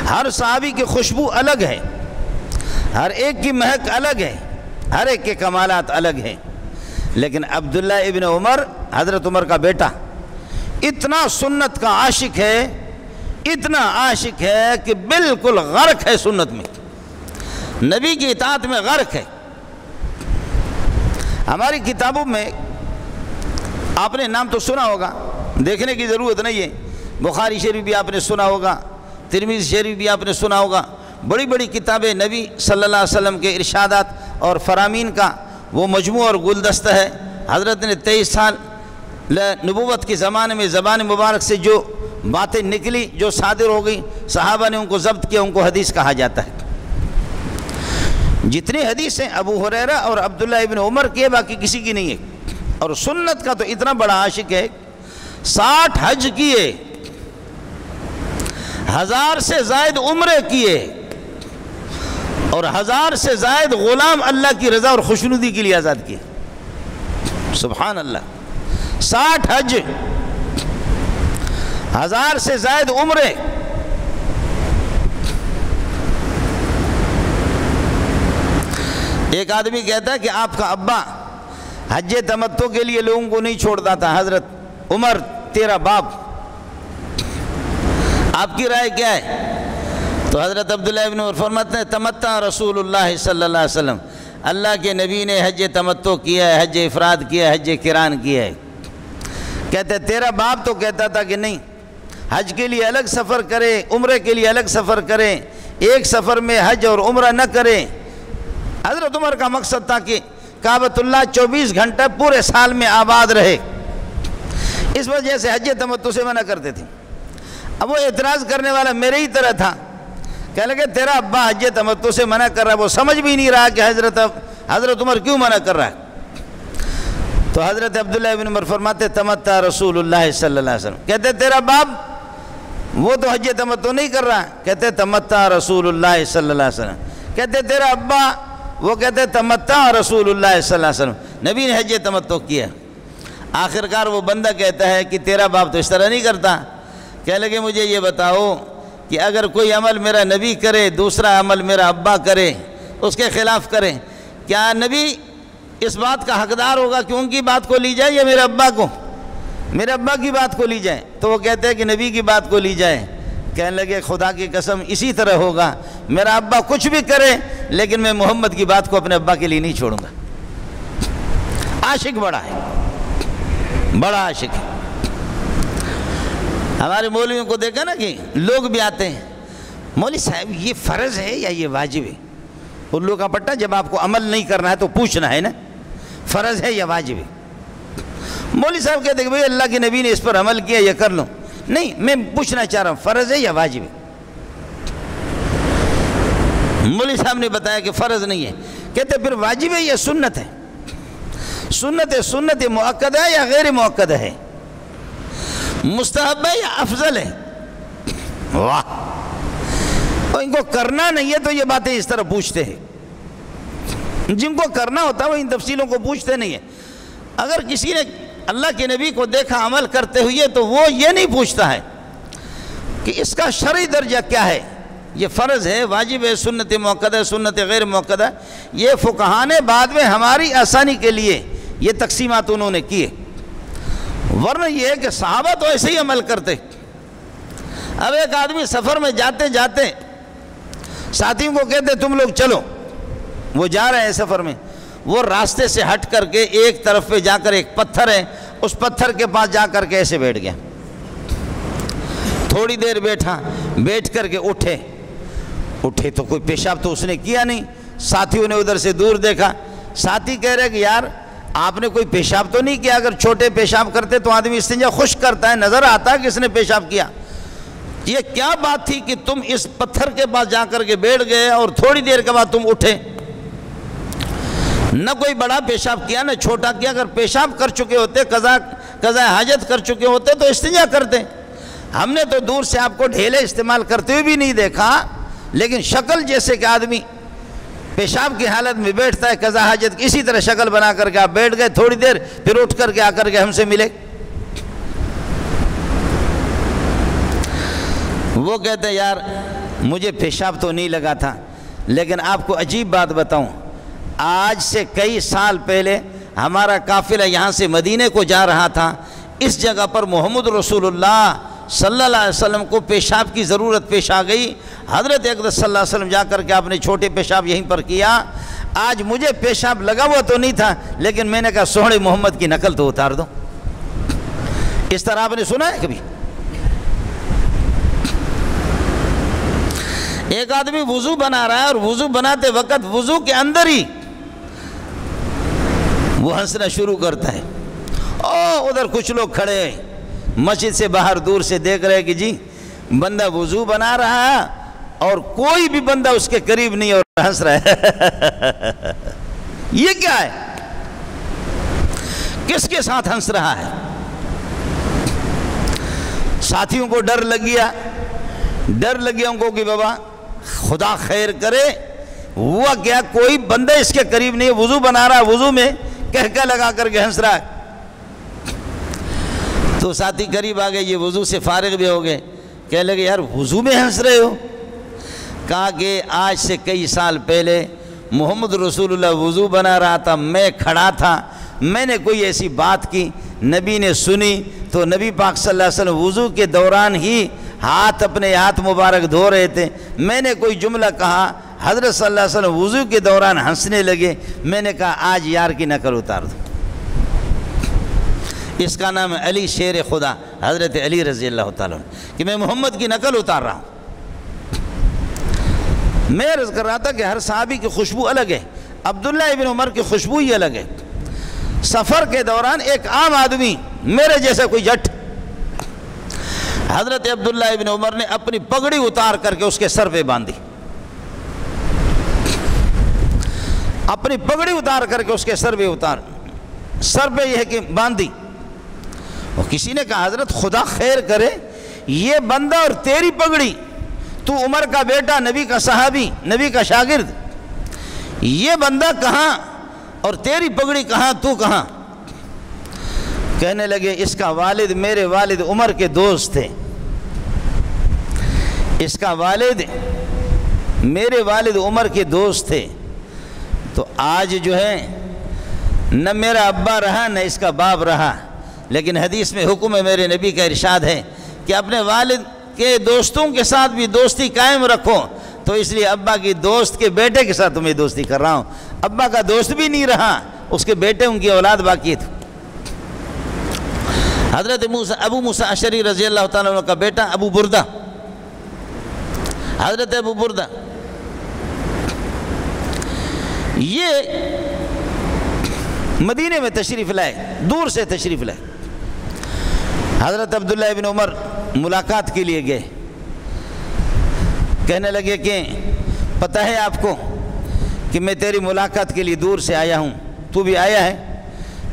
ہر صحابی کی خوشبو الگ ہے، ہر ایک کی مہک الگ ہے، ہر ایک کے کمالات الگ ہیں، لیکن عبداللہ ابن عمر، حضرت عمر کا بیٹا، اتنا سنت کا عاشق ہے، اتنا عاشق ہے کہ بالکل غرق ہے سنت میں، نبی کی اطاعت میں غرق ہے۔ ہماری کتابوں میں آپ نے نام تو سنا ہوگا، دیکھنے کی ضرورت نہیں ہے، بخاری شریف بھی آپ نے سنا ہوگا، ترمذی شریف بھی آپ نے سنا ہوگا، بڑی بڑی کتابیں نبی صلی اللہ علیہ وسلم کے ارشادات اور فرامین کا وہ مجموعہ اور گلدستہ ہے۔ حضرت نے 23 سال نبوت کے زمانے میں زبان مبارک سے جو باتیں نکلی، جو صادر ہو گئی، صحابہ نے ان کو ضبط کیا، ان کو حدیث کہا جاتا ہے۔ جتنی حدیثیں ابو ہریرہ اور عبداللہ ابن عمر کی ہے، باقی کسی کی نہیں ہے۔ اور سنت کا تو اتنا بڑا عاشق ہے، 60 حج کیے، 1000 سے زائد عمرے کیے، اور 1000 سے زائد غلام اللہ کی رضا اور خوشنودی کے لیے آزاد کیے۔ سبحان اللہ، 60 حج، 1000 سے زائد عمرے۔ ایک آدمی کہتا ہے کہ آپ کا ابا حج تمتع کے لیے لوگوں کو نہیں چھوڑتا تھا، حضرت عمر تیرا باپ، آپ کی رائے کیا ہے؟ تو حضرت عبداللہ ابن عمر فرماتے ہیں تمتع رسول اللہ صلی اللہ علیہ وسلم، اللہ کے نبی نے حج تمتع کیا ہے، حج افراد کیا ہے، حج قران کیا ہے۔ کہتے تیرا باپ تو کہتا تھا کہ نہیں، حج کے لیے الگ سفر کرے، عمرے کے لیے الگ سفر کرے، ایک سفر میں حج اور عمرہ نہ کرے۔ حضرت عمر کا مقصد تھا کہ کعبۃ اللہ 24 گھنٹہ پورے سال میں آباد رہے، اس وجہ سے حج تمتع سے منع کرتے تھے۔ اب وہ اعتراض کرنے والا میرے ہی طرح تھا، کہنے لگے تیرا ابا حج تمتع سے منع کر رہا ہے، وہ سمجھ بھی نہیں رہا کہ حضرت عمر کیوں منع کر رہا ہے۔ تو حضرت عبداللہ ابن عمر فرماتے تمتع رسول اللہ صلی اللہ علیہ وسلم، کہتے تیرا باپ وہ تو حج تمتع نہیں کر رہا ہے، کہتے تمتع رسول اللہ صلی اللہ علیہ وسلم، کہتے تیرا ابا وہ کہتے تمتع رسول اللہ صلی اللہ علیہ وسلم، نبی نے حج تمتع کیا۔ آخرکار وہ بندہ کہتا ہے کہ تیرا باپ تو اس طرح نہیں کرتا۔ کہنے لگے مجھے یہ بتاؤ کہ اگر کوئی عمل میرا نبی کرے، دوسرا عمل میرا ابا کرے، اس کے خلاف کرے، کیا نبی اس بات کا حقدار ہوگا کہ ان کی بات کو لی جائے یا میرے ابا کی بات کو لی جائے؟ تو وہ کہتے ہیں کہ نبی کی بات کو لی جائے۔ کہنے لگے خدا کی قسم اسی طرح ہوگا، میرا ابا کچھ بھی کرے لیکن میں محمد کی بات کو اپنے ابا کے لیے نہیں چھوڑوں گا۔ عاشق بڑا ہے، بڑا عاشق ہے۔ ہمارے مولویوں کو دیکھا نا کہ لوگ بھی آتے ہیں، مولوی صاحب یہ فرض ہے یا یہ واجب ہے؟ الو کا پٹا، جب آپ کو عمل نہیں کرنا ہے تو پوچھنا ہے نا، فرض ہے یا واجب ہے؟ مولوی صاحب کہتے ہیں کہ بھئی اللہ کے نبی نے اس پر عمل کیا، یہ کر لوں۔ نہیں، میں پوچھنا چاہ رہا ہوں فرض ہے یا واجب ہے؟ مولوی صاحب نے بتایا کہ فرض نہیں ہے۔ کہتے پھر واجب ہے یا سنت ہے؟ سنت مؤکد ہے یا غیر مؤکد ہے؟ مستحب ہے یا افضل ہے؟ واہ، اور ان کو کرنا نہیں ہے تو یہ باتیں اس طرح پوچھتے ہیں، جن کو کرنا ہوتا ہے وہ ان تفصیلوں کو پوچھتے نہیں ہیں۔ اگر کسی نے اللہ کے نبی کو دیکھا عمل کرتے ہوئے تو وہ یہ نہیں پوچھتا ہے کہ اس کا شرعی درجہ کیا ہے، یہ فرض ہے، واجب ہے، سنت مؤکد ہے، سنت غیر مؤکد ہے۔ یہ فقہاء نے بعد میں ہماری آسانی کے لیے یہ تقسیمات انہوں نے کیے، ورنہ یہ ہے کہ صحابہ تو ایسے ہی عمل کرتے۔ اب ایک آدمی سفر میں جاتے جاتے ساتھیوں کو کہتے تم لوگ چلو، وہ جا رہے ہیں سفر میں، وہ راستے سے ہٹ کر کے ایک طرف پہ جا کر ایک پتھر ہے، اس پتھر کے پاس جا کر کے ایسے بیٹھ گیا، تھوڑی دیر بیٹھا، بیٹھ کر کے اٹھے، اٹھے تو کوئی پیشاب تو اس نے کیا نہیں. ساتھیوں نے ادھر سے دور دیکھا. ساتھی کہہ رہے کہ یار آپ نے کوئی پیشاب تو نہیں کیا؟ اگر چھوٹے پیشاب کرتے تو آدمی استنجا خشک کرتا ہے, نظر آتا ہے کہ اس نے پیشاب کیا. یہ کیا بات تھی کہ تم اس پتھر کے پاس جا کر کے بیٹھ گئے اور تھوڑی دیر کے بعد تم اٹھے؟ نہ کوئی بڑا پیشاب کیا نہ چھوٹا کیا. اگر پیشاب کر چکے ہوتے, قضاء حاجت کر چکے ہوتے تو استنجا کرتے. ہم نے تو دور سے آپ کو ڈھیلے استعمال کرتے ہوئے بھی نہیں دیکھا, لیکن شکل جیسے کہ آدمی پیشاب کی حالت میں بیٹھتا ہے قضاء حاجت, اسی طرح شکل بنا کر کے آپ بیٹھ گئے تھوڑی دیر, پھر اٹھ کر کے آ کر کے ہم سے ملے. وہ کہتے ہیں یار مجھے پیشاب تو نہیں لگا تھا, لیکن آپ کو عجیب بات بتاؤں, آج سے کئی سال پہلے ہمارا قافلہ یہاں سے مدینے کو جا رہا تھا. اس جگہ پر محمد رسول اللہ صلی اللہ علیہ وسلم کو پیشاب کی ضرورت پیش آ گئی. حضرت اقدس صلی اللہ علیہ وسلم جا کر کے آپ نے چھوٹے پیشاب یہیں پر کیا. آج مجھے پیشاب لگا ہوا تو نہیں تھا, لیکن میں نے کہا سوہنے محمد کی نقل تو اتار دو. اس طرح آپ نے سنا ہے کبھی؟ ایک آدمی وضو بنا رہا ہے اور وضو بناتے وقت وضو کے اندر ہی وہ ہنسنا شروع کرتا ہے. ادھر کچھ لوگ کھڑے ہیں مسجد سے باہر دور سے دیکھ رہے کہ جی بندہ وضو بنا رہا ہے اور کوئی بھی بندہ اس کے قریب نہیں اور ہنس رہا ہے. یہ کیا ہے؟ کس کے ساتھ ہنس رہا ہے؟ ساتھیوں کو ڈر لگ گیا ان کو کہ بابا خدا خیر کرے, ہوا کیا کوئی بندہ اس کے قریب نہیں, وضو بنا رہا, وضو میں کہکہ لگا کر کے ہنس رہا ہے. تو ساتھی قریب آ گئے, یہ وضو سے فارغ بھی ہو گئے, کہنے لگے یار وضو میں ہنس رہے ہو؟ کہا کہ آج سے کئی سال پہلے محمد رسول اللہ وضو بنا رہا تھا, میں کھڑا تھا, میں نے کوئی ایسی بات کی, نبی نے سنی, تو نبی پاک صلی اللہ علیہ وسلم وضو کے دوران ہی اپنے ہاتھ مبارک دھو رہے تھے, میں نے کوئی جملہ کہا, حضرت صلی اللہ علیہ وسلم وضو کے دوران ہنسنے لگے. میں نے کہا آج یار کی نقل اتار دو. اس کا نام ہے علی شیر خدا, حضرت علی رضی اللہ تعالیٰ عنہ, کہ میں محمد کی نقل اتار رہا ہوں. میں عرض کر رہا تھا کہ ہر صحابی کی خوشبو الگ ہے. عبداللہ ابن عمر کی خوشبو ہی الگ ہے. سفر کے دوران ایک عام آدمی میرے جیسا کوئی جٹ, حضرت عبداللہ ابن عمر نے اپنی پگڑی اتار کر کے اس کے سر پہ باندھی, اپنی پگڑی اتار کر کے اس کے سر پہ یہ ہے کہ باندھی. اور کسی نے کہا حضرت خدا خیر کرے, یہ بندہ اور تیری پگڑی, تو عمر کا بیٹا, نبی کا صحابی, نبی کا شاگرد, یہ بندہ کہاں اور تیری پگڑی کہاں, تو کہاں؟ کہنے لگے اس کا والد میرے والد عمر کے دوست تھے, اس کا والد میرے والد عمر کے دوست تھے. تو آج جو ہے نہ میرا ابا رہا نہ اس کا باپ رہا, لیکن حدیث میں حکم ہے, میرے نبی کا ارشاد ہے کہ اپنے والد کے دوستوں کے ساتھ بھی دوستی قائم رکھو. تو اس لیے ابا کی دوست کے بیٹے کے ساتھ تمہیں دوستی کر رہا ہوں. ابا کا دوست بھی نہیں رہا, اس کے بیٹے, ان کی اولاد باقی تھی. حضرت ابو موسیٰ اشعری رضی اللہ تعالیٰ عنہ کا بیٹا ابو بردہ, حضرت ابو بردہ, یہ مدینے میں تشریف لائے, دور سے تشریف لائے. حضرت عبداللہ ابن عمر ملاقات کے لیے گئے. کہنے لگے کہ پتہ ہے آپ کو کہ میں تیری ملاقات کے لیے دور سے آیا ہوں, تو بھی آیا ہے؟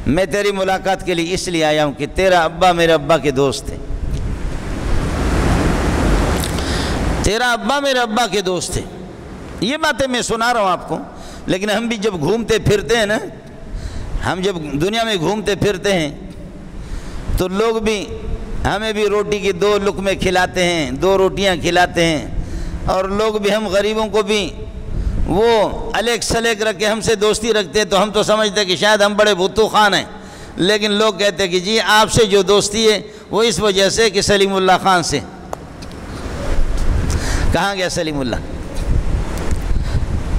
میں تیری ملاقات کے لیے اس لیے آیا ہوں کہ تیرا ابا میرے ابا کے دوست تھے, تیرا ابا میرے ابا کے دوست تھے. یہ باتیں میں سنا رہا ہوں آپ کو, لیکن ہم بھی جب گھومتے پھرتے ہیں نا, ہم جب دنیا میں گھومتے پھرتے ہیں تو لوگ بھی ہمیں بھی روٹی کی 2 لقمے کھلاتے ہیں, 2 روٹیاں کھلاتے ہیں, اور لوگ بھی ہم غریبوں کو بھی وہ الیک سلیک رکھ کے ہم سے دوستی رکھتے ہیں. تو ہم تو سمجھتے ہیں کہ شاید ہم بڑے بھتو خان ہیں, لیکن لوگ کہتے ہیں کہ جی آپ سے جو دوستی ہے وہ اس وجہ سے کہ سلیم اللہ خان سے. کہاں گیا سلیم اللہ؟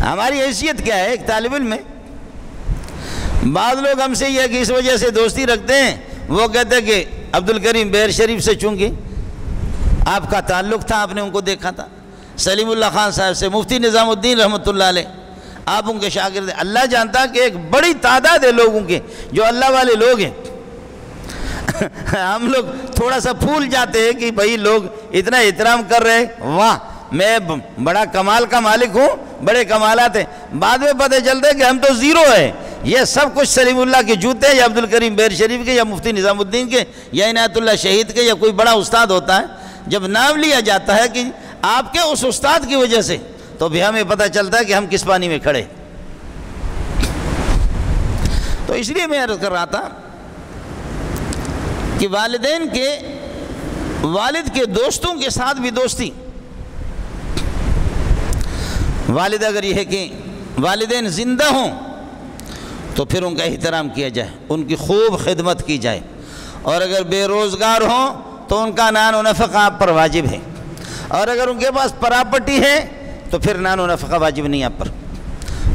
ہماری حیثیت کیا ہے ایک طالب علم میں؟ بعض لوگ ہم سے یہ کہ اس وجہ سے دوستی رکھتے ہیں, وہ کہتے ہیں کہ عبد الکریم بہر شریف سے چونکہ آپ کا تعلق تھا, آپ نے ان کو دیکھا تھا. سلیم اللہ خان صاحب سے، مفتی نظام الدین رحمۃ اللہ علیہ، آپ ان کے شاگرد ہیں۔ اللہ جانتا کہ ایک بڑی تعداد ہے لوگوں کے جو اللہ والے لوگ ہیں۔ ہم لوگ تھوڑا سا پھول جاتے ہیں کہ بھائی لوگ اتنا احترام کر رہے ہیں، واہ میں بڑا کمال کا مالک ہوں، بڑے کمالات ہیں، بعد میں پتہ چلتا ہے کہ ہم تو زیرو ہیں۔ یہ سب کچھ سلیم اللہ کے جوتے ہیں، یا عبد الکریم بیر شریف کے، یا مفتی نظام الدین کے، یا عنایت اللہ شہید کے، یا کوئی بڑا استاد ہوتا ہے، جب نام لیا جاتا ہے کہ آپ کے اس استاد کی وجہ سے، تو بھی ہمیں پتہ چلتا ہے کہ ہم کس پانی میں کھڑے۔ تو اس لیے میں عرض کر رہا تھا کہ والدین کے، والد کے دوستوں کے ساتھ بھی دوستی، والد اگر یہ ہے کہ والدین زندہ ہوں تو پھر ان کا احترام کیا جائے، ان کی خوب خدمت کی جائے، اور اگر بے روزگار ہوں تو ان کا نان و نفقہ آپ پر واجب ہے، اور اگر ان کے پاس پراپرٹی ہے تو پھر نان و نفقہ واجب نہیں آپ پر۔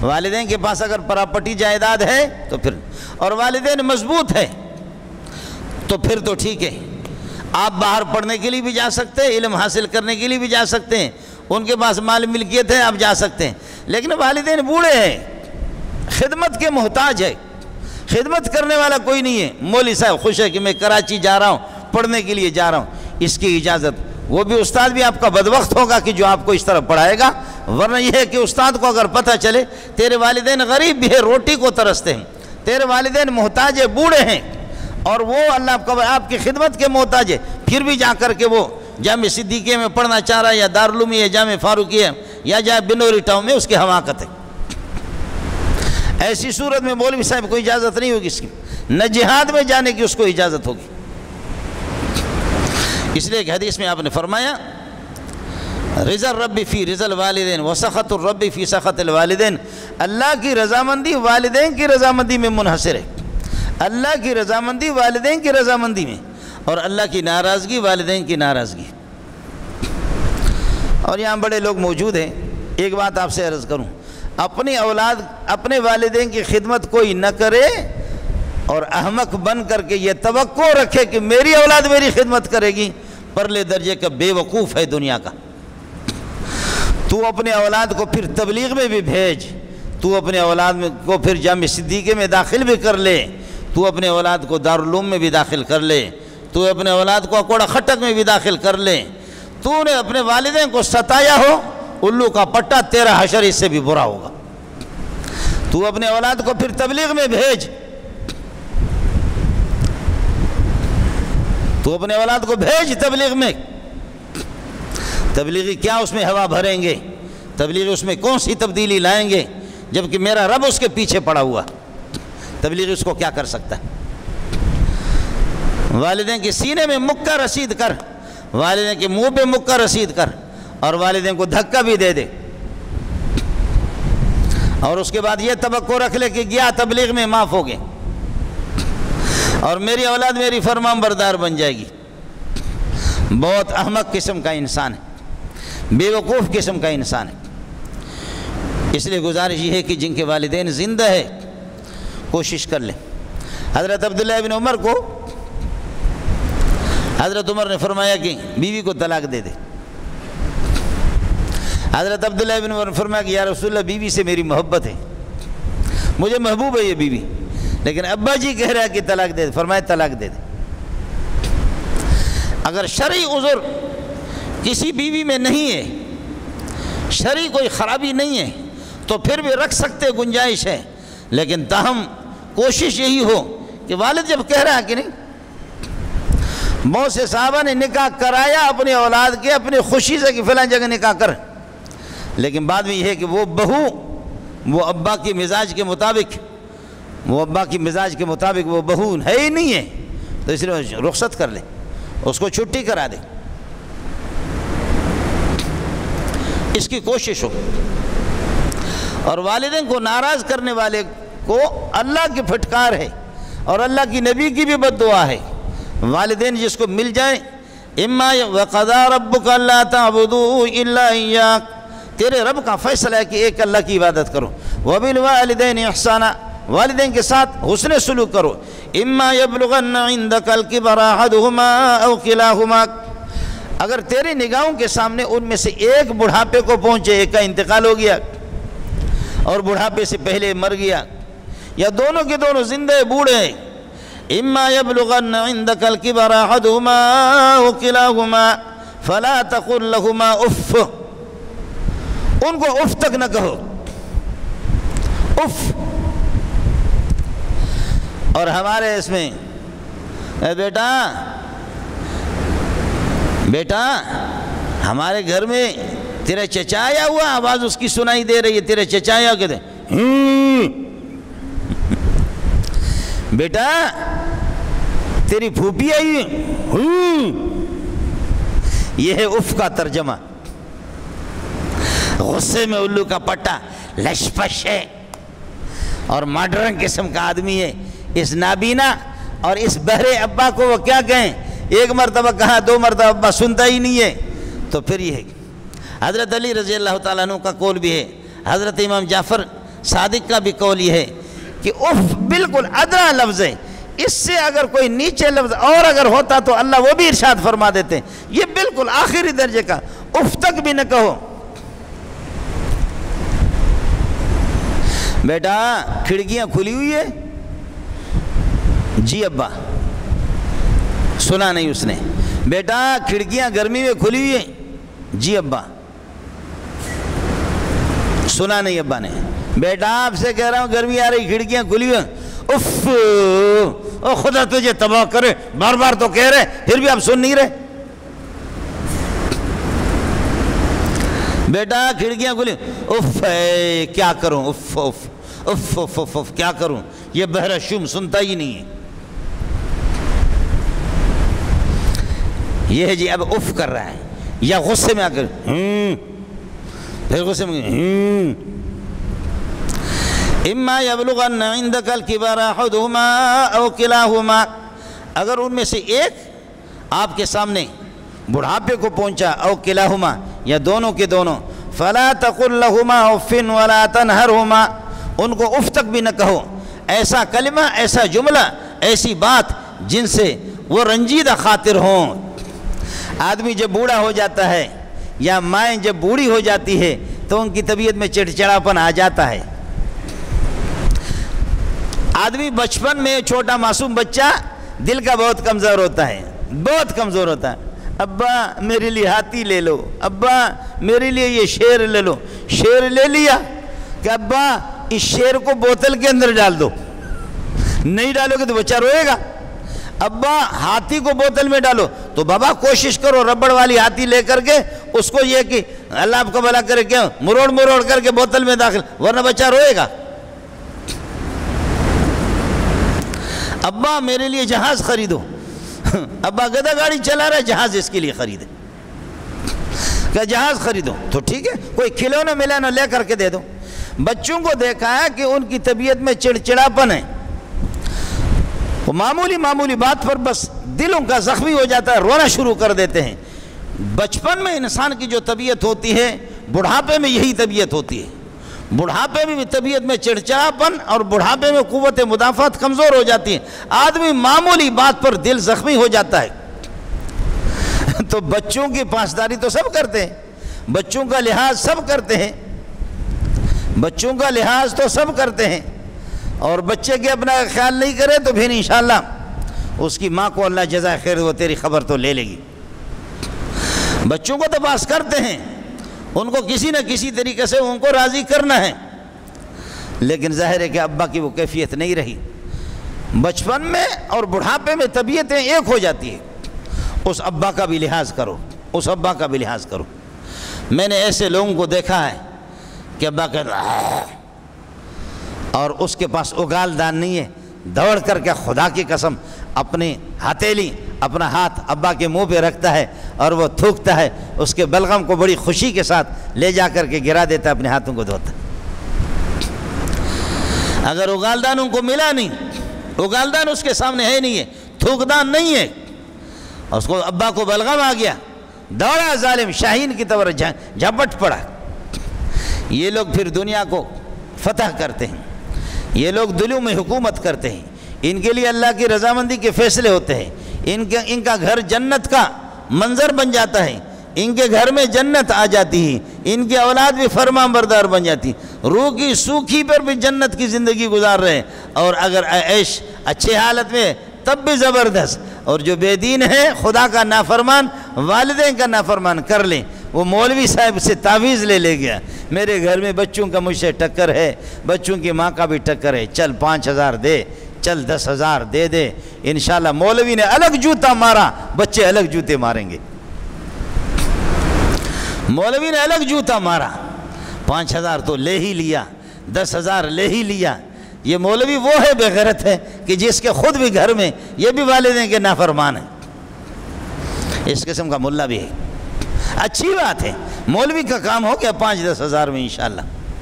والدین کے پاس اگر پراپرٹی جائیداد ہے تو پھر، اور والدین مضبوط ہے تو پھر تو ٹھیک ہے، آپ باہر پڑھنے کے لیے بھی جا سکتے ہیں، علم حاصل کرنے کے لیے بھی جا سکتے ہیں، ان کے پاس مال ملکیت ہے، آپ جا سکتے ہیں۔ لیکن والدین بوڑھے ہیں، خدمت کے محتاج ہے، خدمت کرنے والا کوئی نہیں ہے۔ مولوی صاحب خوش ہے کہ میں کراچی جا رہا ہوں، پڑھنے کے لیے جا رہا ہوں، اس کی اجازت، وہ بھی استاد بھی آپ کا بدبخت ہوگا کہ جو آپ کو اس طرح پڑھائے گا، ورنہ یہ ہے کہ استاد کو اگر پتہ چلے تیرے والدین غریب بھی ہے، روٹی کو ترستے ہیں، تیرے والدین محتاج ہے، بوڑھے ہیں، اور وہ اللہ آپ کی خدمت کے محتاج ہے، پھر بھی جا کر کے وہ جامع صدیقیہ میں پڑھنا چاہ رہا ہے، یا دارالعلومی ہے، جامع فاروقیہ یا جامع بنوری ٹاؤن میں، اس کی حماقت ہے۔ ایسی صورت میں مولوی صاحب کو اجازت نہیں ہوگی اس کی، نہ جہاد میں جانے کی اس کو اجازت ہوگی۔ اس لیے کہ حدیث میں آپ نے فرمایا رضا الرب فی رضا الوالدین وسخط الرب فی سخط الوالدین، اللہ کی رضامندی والدین کی رضامندی میں منحصر ہے، اللہ کی رضامندی والدین کی رضامندی میں، اور اللہ کی ناراضگی والدین کی ناراضگی۔ اور یہاں بڑے لوگ موجود ہیں، ایک بات آپ سے عرض کروں، اپنی اولاد اپنے والدین کی خدمت کوئی نہ کرے اور احمق بن کر کے یہ توقع رکھے کہ میری اولاد میری خدمت کرے گی، پرلے درجے کا بے وقوف ہے دنیا کا۔ تو اپنے اولاد کو پھر تبلیغ میں بھی بھیج، تو اپنے اولاد کو پھر جامع صدیقیہ میں داخل بھی کر لے، تو اپنے اولاد کو دارالعلوم میں بھی داخل کر لے، تو اپنے اولاد کو اکوڑا خٹک میں بھی داخل کر لے، تو نے اپنے والدین کو ستایا ہو، الو کا پٹا تیرا حشر اس سے بھی برا ہوگا۔ تو اپنے اولاد کو پھر تبلیغ میں بھیج، تو اپنے اولاد کو بھیج تبلیغ میں، تبلیغی کیا اس میں ہوا بھریں گے، تبلیغی اس میں کون سی تبدیلی لائیں گے، جبکہ میرا رب اس کے پیچھے پڑا ہوا، تبلیغی اس کو کیا کر سکتا ہے۔ والدین کے سینے میں مکہ رسید کر، والدین کے منہ پہ مکہ رسید کر، اور والدین کو دھکا بھی دے دے، اور اس کے بعد یہ توقع رکھ لے کہ گیا تبلیغ میں معاف ہو گئے، اور میری اولاد میری فرمان بردار بن جائے گی۔ بہت احمق قسم کا انسان ہے، بے وقوف قسم کا انسان ہے۔ اس لیے گزارش یہ ہے کہ جن کے والدین زندہ ہے کوشش کر لیں۔ حضرت عبداللہ بن عمر کو حضرت عمر نے فرمایا کہ بیوی کو طلاق دے دے۔ حضرت عبداللہ بن عمر نے فرمایا کہ یا رسول اللہ بیوی سے میری محبت ہے، مجھے محبوب ہے یہ بیوی، لیکن ابا جی کہہ رہا ہے کہ طلاق دے دے۔ فرمایا طلاق دے دے۔ اگر شرعی عذر کسی بیوی میں نہیں ہے، شرعی کوئی خرابی نہیں ہے، تو پھر بھی رکھ سکتے، گنجائش ہے، لیکن تاہم کوشش یہی ہو کہ والد جب کہہ رہا ہے کہ نہیں، بہت سے صحابہ نے نکاح کرایا اپنی اولاد کے اپنی خوشی سے کہ فلاں جگہ نکاح کر، لیکن بعد میں یہ ہے کہ وہ بہو وہ ابا کی مزاج کے مطابق، وہ ابا کی مزاج کے مطابق وہ بہو ہے ہی نہیں ہے، تو اس لیے رخصت کر لے، اس کو چھٹی کرا دے، اس کی کوشش ہو۔ اور والدین کو ناراض کرنے والے کو اللہ کی پھٹکار ہے، اور اللہ کی نبی کی بھی بد دعا ہے۔ والدین جس کو مل جائیں، اما وقضى ربك الا تعبدوا الا اياه، تیرے رب کا فیصلہ ہے کہ ایک اللہ کی عبادت کرو، وبالوالدین احسانا، والدین کے ساتھ حسن سلوک کرو، اما يبلغن عندك الكبر احدهما او كلاهما، اگر تیری نگاہوں کے سامنے ان میں سے ایک بڑھاپے کو پہنچے، ایک کا انتقال ہو گیا اور بڑھاپے سے پہلے مر گیا، یا دونوں کے دونوں زندہ بوڑھے ہیں، اما یبلغن عندک الکبر احدہما او کلاہما فلا تقل لہما اف، ان کو اف تک نہ کہو، اف۔ اور ہمارے اس میں اے بیٹا ہمارے گھر میں تیرا چچا آیا ہوا، آواز اس کی سنائی دے رہی ہے، تیرا چچا آیا کہتے ہیں بیٹا تیری پھوپھی آئی ہے، یہ ہے اف کا ترجمہ۔ غصے میں الو کا پٹا لشپش ہے اور ماڈرن قسم کا آدمی ہے، اس نابینا اور اس بہرے ابا کو وہ کیا کہیں، ایک مرتبہ کہا، دو مرتبہ ابا سنتا ہی نہیں ہے، تو پھر یہ ہے۔ حضرت علی رضی اللہ تعالیٰ عنہ کا قول بھی ہے، حضرت امام جعفر صادق کا بھی قول یہ ہے کہ اف بالکل ادنا لفظ ہے، اس سے اگر کوئی نیچے لفظ اور اگر ہوتا تو اللہ وہ بھی ارشاد فرما دیتے، یہ بالکل آخری درجے کا، اف تک بھی نہ کہو۔ بیٹا کھڑکیاں کھلی ہوئی ہے؟ جی ابا، سنا نہیں اس نے۔ بیٹا کھڑکیاں گرمی میں کھلی ہوئی ہیں؟ جی ابا، سنا نہیں ابا نے۔ بیٹا آپ سے کہہ رہا ہوں گرمی آ رہی، کھڑکیاں کھلی ہوئی ہیں، اف، او خدا تجھے تباہ کرے، بار بار تو کہہ رہے پھر بھی آپ سن نہیں رہے۔ بیٹا کھڑکیاں کھلی، اف ہے کیا کروں، if if if if if if کیا کروں، یہ بہرہ شم سنتا ہی نہیں ہے۔ یہ ہے جی اب اف کر رہا ہے، یا غصے میں آ کر پھر غصے میں اما یبلغن عندک الکبر احدہما او کلاہما، اگر ان میں سے ایک آپ کے سامنے بڑھاپے کو پہنچا، او کلاہما یا دونوں کے دونوں، فلا تقل لہما اف ولا تنہرہما، ان کو اف تک بھی نہ کہو، ایسا کلمہ، ایسا جملہ، ایسی بات جن سے وہ رنجیدہ خاطر ہوں۔ آدمی جب بوڑھا ہو جاتا ہے یا مائیں جب بوڑھی ہو جاتی ہے تو ان کی طبیعت میں چڑچڑاپن آ جاتا ہے۔ آدمی بچپن میں چھوٹا معصوم بچہ دل کا بہت کمزور ہوتا ہے، بہت کمزور ہوتا ہے۔ ابا میرے لیے ہاتھی لے لو، ابا میرے لیے یہ شیر لے لو، شیر لے لیا کہ ابا اس شیر کو بوتل کے اندر ڈال دو، نہیں ڈالو گے تو بچہ روئے گا۔ ابا ہاتھی کو بوتل میں ڈالو، تو بابا کوشش کرو ربڑ والی ہاتھی لے کر کے اس کو یہ کہ اللہ آپ کو بھلا کرے کیا مروڑ مروڑ کر کے بوتل میں داخل، ورنہ بچہ روئے گا۔ ابا میرے لیے جہاز خریدو، ابا گدھا گاڑی چلا رہا ہے، جہاز اس کے لیے خریدے، کہ جہاز خریدو، تو ٹھیک ہے کوئی کھلونا ملانا لے کر کے دے دو۔ بچوں کو دیکھا ہے کہ ان کی طبیعت میں چڑچڑاپن ہے، وہ معمولی بات پر بس دلوں کا زخمی ہو جاتا ہے، رونا شروع کر دیتے ہیں۔ بچپن میں انسان کی جو طبیعت ہوتی ہے بڑھاپے میں یہی طبیعت ہوتی ہے، بڑھاپے میں طبیعت میں چڑچڑاپن اور بڑھاپے میں قوت مدافعت کمزور ہو جاتی ہے، آدمی معمولی بات پر دل زخمی ہو جاتا ہے۔ تو بچوں کی پاسداری تو سب کرتے ہیں، بچوں کا لحاظ سب کرتے ہیں، بچوں کا لحاظ تو سب کرتے ہیں، اور بچے کے اپنا خیال نہیں کرے تو پھر انشاءاللہ اس کی ماں کو اللہ جزائے خیر وہ تیری خبر تو لے لے گی۔ بچوں کو تو پاس کرتے ہیں، ان کو کسی نہ کسی طریقے سے ان کو راضی کرنا ہے، لیکن ظاہر ہے کہ ابا کی وہ کیفیت نہیں رہی۔ بچپن میں اور بڑھاپے میں طبیعتیں ایک ہو جاتی ہیں، اس ابا کا بھی لحاظ کرو، اس ابا کا بھی لحاظ کرو۔ میں نے ایسے لوگوں کو دیکھا ہے کہ ابا کہتا ہے اور اس کے پاس اگال دان نہیں ہے، دوڑ کر کے خدا کی قسم اپنی ہتھیلی اپنا ہاتھ ابا کے منہ پہ رکھتا ہے اور وہ تھوکتا ہے، اس کے بلغم کو بڑی خوشی کے ساتھ لے جا کر کے گرا دیتا ہے، اپنے ہاتھوں کو دھوتا ہے۔ اگر اگال دان ان کو ملا نہیں، اگال دان اس کے سامنے ہے نہیں ہے، تھوک دان نہیں ہے، اس کو ابا کو بلغم آ گیا، دوڑا ظالم شاہین کی طور جھپٹ پڑا۔ یہ لوگ پھر دنیا کو فتح کرتے ہیں، یہ لوگ دلوں میں حکومت کرتے ہیں، ان کے لیے اللہ کی رضامندی کے فیصلے ہوتے ہیں، ان کا گھر جنت کا منظر بن جاتا ہے، ان کے گھر میں جنت آ جاتی ہے، ان کی اولاد بھی فرمان بردار بن جاتی، روح کی سوکھی پر بھی جنت کی زندگی گزار رہے ہیں، اور اگر عیش اچھے حالت میں تب بھی زبردست۔ اور جو بے دین ہے، خدا کا نافرمان، والدین کا نافرمان کر لیں، وہ مولوی صاحب سے تعویذ لے گیا، میرے گھر میں بچوں کا مجھ سے ٹکر ہے، بچوں کی ماں کا بھی ٹکر ہے، چل 5,000 دے، چل 10,000 دے دے، انشاءاللہ مولوی نے الگ جوتا مارا، بچے الگ جوتے ماریں گے۔ مولوی نے الگ جوتا مارا، 5,000 تو لے ہی لیا، 10,000 لے ہی لیا۔ یہ مولوی وہ ہے بے غیرت ہے کہ جس کے خود بھی گھر میں یہ بھی والدین کے نافرمان ہیں، اس قسم کا ملا بھی ہے۔ اچھی بات ہے، مولوی کا کام ہو گیا 5-10 ہزار میں انشاءاللہ،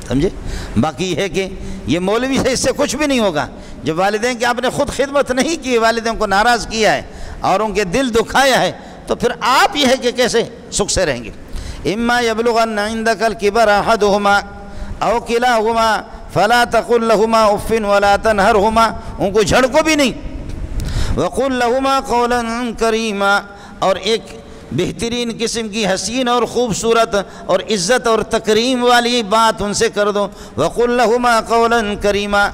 سمجھے؟ باقی یہ ہے کہ یہ مولوی سے اس سے کچھ بھی نہیں ہوگا، جب والدین کی آپ نے خود خدمت نہیں کی، والدین کو ناراض کیا ہے اور ان کے دل دکھایا ہے، تو پھر آپ یہ ہے کہ کیسے سکھ سے رہیں گے۔ اما یبلغن عندک الکبر احدہما او کلاہما فلا تقل لہما اف ولا تنہرہما، ان کو جھڑکو بھی نہیں، وقل لہما قولا کریما، اور ایک بہترین قسم کی حسین اور خوبصورت اور عزت اور تکریم والی بات ان سے کر دو، وقل لہما قولا کریما۔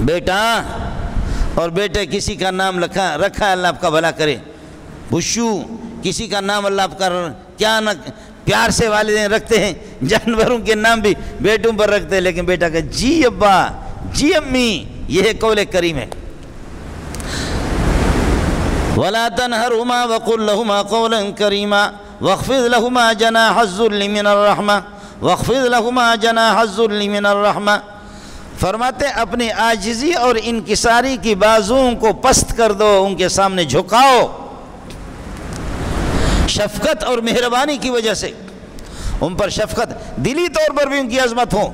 بیٹا اور بیٹے کسی کا نام رکھا اللہ آپ کا بھلا کرے، بشو کسی کا نام اللہ آپ کا کیا نہ پیار سے والدین رکھتے ہیں، جانوروں کے نام بھی بیٹوں پر رکھتے ہیں، لیکن بیٹا کہ جی ابا جی امی، یہ قول کریم ہے۔ وَلَا تَنْهَرْهُمَا وَقُلْ لَهُمَا قَوْلًا كَرِيمًا وَاخْفِضْ لَهُمَا جَنَاحَ الذُّلِّ مِنَ الرَّحْمَةِ وَاخْفِضْ لَهُمَا جَنَاحَ الذُّلِّ مِنَ الرَّحْمَةِ، فرماتے اپنی عاجزی اور انکساری کی بازوؤں کو پست کر دو، ان کے سامنے جھکاؤ، شفقت اور مہربانی کی وجہ سے ان پر شفقت، دلی طور پر بھی ان کی عظمت ہو۔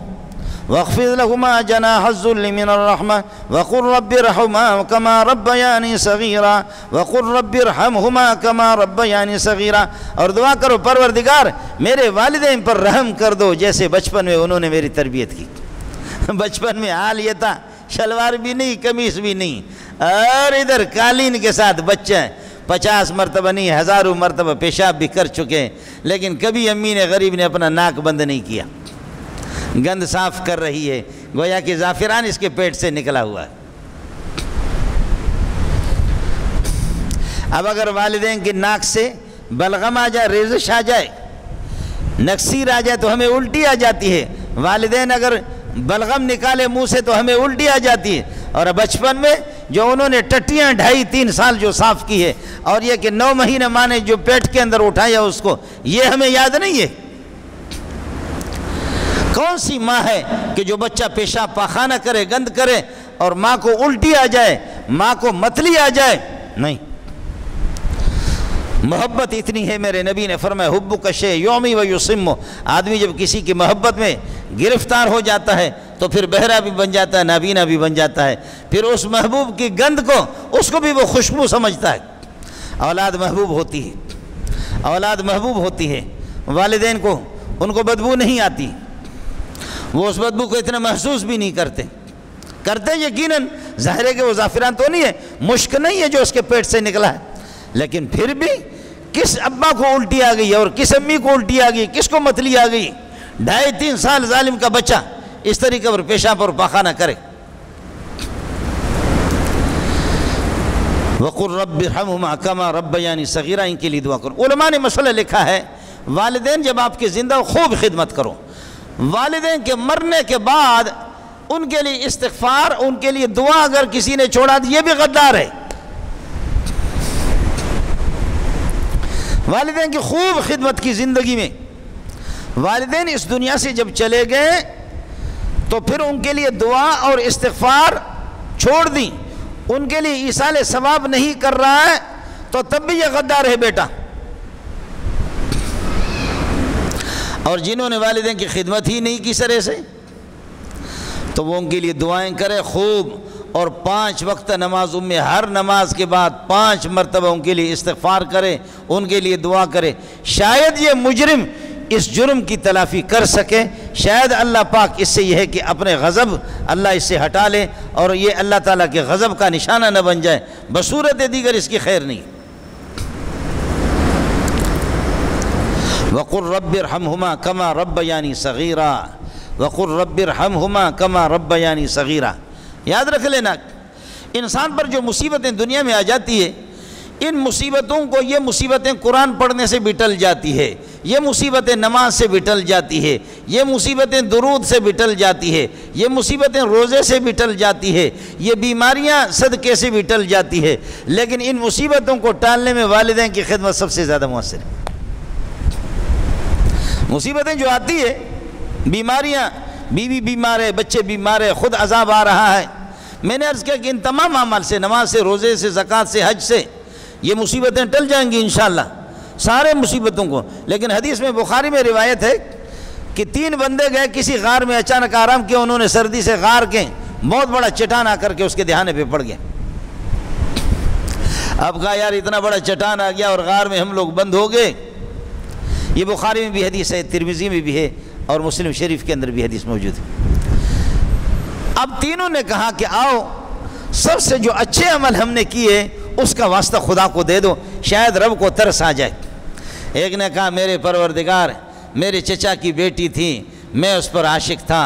وَاخْفِضْ لَهُمَا جَنَاحَ الذُّلِّ مِنَ الرَّحْمَةِ وَقُلْ رَبِّ ارْحَمْهُمَا كَمَا رَبَّيَانِي صَغِيرًا وَقُلْ رَبِّ ارْحَمْهُمَا كَمَا رَبَّيَانِي صَغِيرًا، اور دعا کرو پروردگار میرے والدین پر رحم کر دو جیسے بچپن میں انہوں نے میری تربیت کی۔ بچپن میں حال یہ تھا، شلوار بھی نہیں، قمیص بھی نہیں، اور ادھر قالین کے ساتھ بچہ 50 مرتبہ نہیں 1000 مرتبہ پیشاب بھی کر چکے، لیکن کبھی امی نے غریب نے اپنا ناک بند نہیں کیا، گند صاف کر رہی ہے، گویا کہ زعفران اس کے پیٹ سے نکلا ہوا ہے۔ اب اگر والدین کی ناک سے بلغم آ جائے، ریزش آ جائے، نکسیر آ جائے تو ہمیں الٹی آ جاتی ہے، والدین اگر بلغم نکالے منہ سے تو ہمیں الٹی آ جاتی ہے، اور بچپن میں جو انہوں نے ٹٹیاں 2.5-3 سال جو صاف کی ہے، اور یہ کہ 9 مہینے ماں نے جو پیٹ کے اندر اٹھایا اس کو، یہ ہمیں یاد نہیں ہے۔ کون سی ماں ہے کہ جو بچہ پیشاب پاخانہ کرے، گند کرے، اور ماں کو الٹی آ جائے، ماں کو متلی آ جائے؟ نہیں۔ محبت اتنی ہے، میرے نبی نے فرمایا حبک شیء یعمی و یصم، آدمی جب کسی کی محبت میں گرفتار ہو جاتا ہے تو پھر بہرا بھی بن جاتا ہے، نابینا بھی بن جاتا ہے، پھر اس محبوب کی گند کو اس کو بھی وہ خوشبو سمجھتا ہے۔ اولاد محبوب ہوتی ہے، اولاد محبوب ہوتی ہے، والدین کو ان کو بدبو نہیں آتی، وہ اس بدبو کو اتنا محسوس بھی نہیں کرتے یقیناً، ظاہر ہے کہ وہ زعفران تو نہیں ہے، مشک نہیں ہے جو اس کے پیٹ سے نکلا ہے، لیکن پھر بھی کس ابا کو الٹی آ گئی اور کس امی کو الٹی آ گئی، کس کو متلی آ گئی، 2.5-3 سال ظالم کا بچہ اس طریقے پر پیشاب اور پاخانہ کرے۔ وَقُلْ رَبِّ ارْحَمْهُمَا كَمَا رَبَّيَانِي صَغِيرًا، ان کے لیے دعا کرو۔ علماء نے مسئلہ لکھا ہے، والدین جب آپ کے زندہ خوب خدمت کرو، والدین کے مرنے کے بعد ان کے لیے استغفار، ان کے لیے دعا اگر کسی نے چھوڑا تو یہ بھی غدار ہے۔ والدین کی خوب خدمت کی زندگی میں، والدین اس دنیا سے جب چلے گئے تو پھر ان کے لیے دعا اور استغفار چھوڑ دی، ان کے لیے ایصال ثواب نہیں کر رہا ہے، تو تب بھی یہ غدار ہے بیٹا۔ اور جنہوں نے والدین کی خدمت ہی نہیں کی سرے سے، تو وہ ان کے لیے دعائیں کرے خوب، اور 5 وقت نمازوں میں ہر نماز کے بعد 5 مرتبہ ان کے لیے استغفار کرے، ان کے لیے دعا کرے۔ شاید یہ مجرم اس جرم کی تلافی کر سکے، شاید اللہ پاک اس سے یہ ہے کہ اپنے غضب اللہ اس سے ہٹا لے، اور یہ اللہ تعالیٰ کے غضب کا نشانہ نہ بن جائے، بصورت دیگر اس کی خیر نہیں۔ وقل رب ارحمہما کما ربیانی صغیرا، وقل رب ارحمہما کما ربیانی صغیرا۔ یاد رکھ لینا، انسان پر جو مصیبتیں دنیا میں آ جاتی ہے، ان مصیبتوں کو یہ مصیبتیں قرآن پڑھنے سے بھی ٹل جاتی ہے، یہ مصیبتیں نماز سے بھی ٹل جاتی ہے، یہ مصیبتیں درود سے بھی ٹل جاتی ہے، یہ مصیبتیں روزے سے بھی ٹل جاتی ہے، یہ بیماریاں صدقے سے بھی ٹل جاتی ہے، لیکن ان مصیبتوں کو ٹالنے میں والدین کی خدمت سب سے زیادہ مؤثر ہے۔ مصیبتیں جو آتی ہے، بیماریاں، بیوی بیمار ہے، بچے بیمار ہے، خود عذاب آ رہا ہے، میں نے عرض کیا کہ ان تمام اعمال سے، نماز سے، روزے سے، زکوٰۃ سے، حج سے، یہ مصیبتیں ٹل جائیں گی انشاءاللہ، سارے مصیبتوں کو۔ لیکن حدیث میں بخاری میں روایت ہے کہ 3 بندے گئے کسی غار میں، اچانک آرام کیا انہوں نے سردی سے، غار کے بہت بڑا چٹان آ کر کے اس کے دہانے پہ پڑ گیا۔ اب کہا یار اتنا بڑا چٹان آ گیا اور غار میں ہم لوگ بند ہو گئے۔ یہ بخاری میں بھی حدیث ہے، ترمذی میں بھی ہے، اور مسلم شریف کے اندر بھی حدیث موجود ہے۔ اب تینوں نے کہا کہ آؤ سب سے جو اچھے عمل ہم نے کیے اس کا واسطہ خدا کو دے دو، شاید رب کو ترس آ جائے۔ ایک نے کہا میرے پروردگار، میرے چچا کی بیٹی تھی، میں اس پر عاشق تھا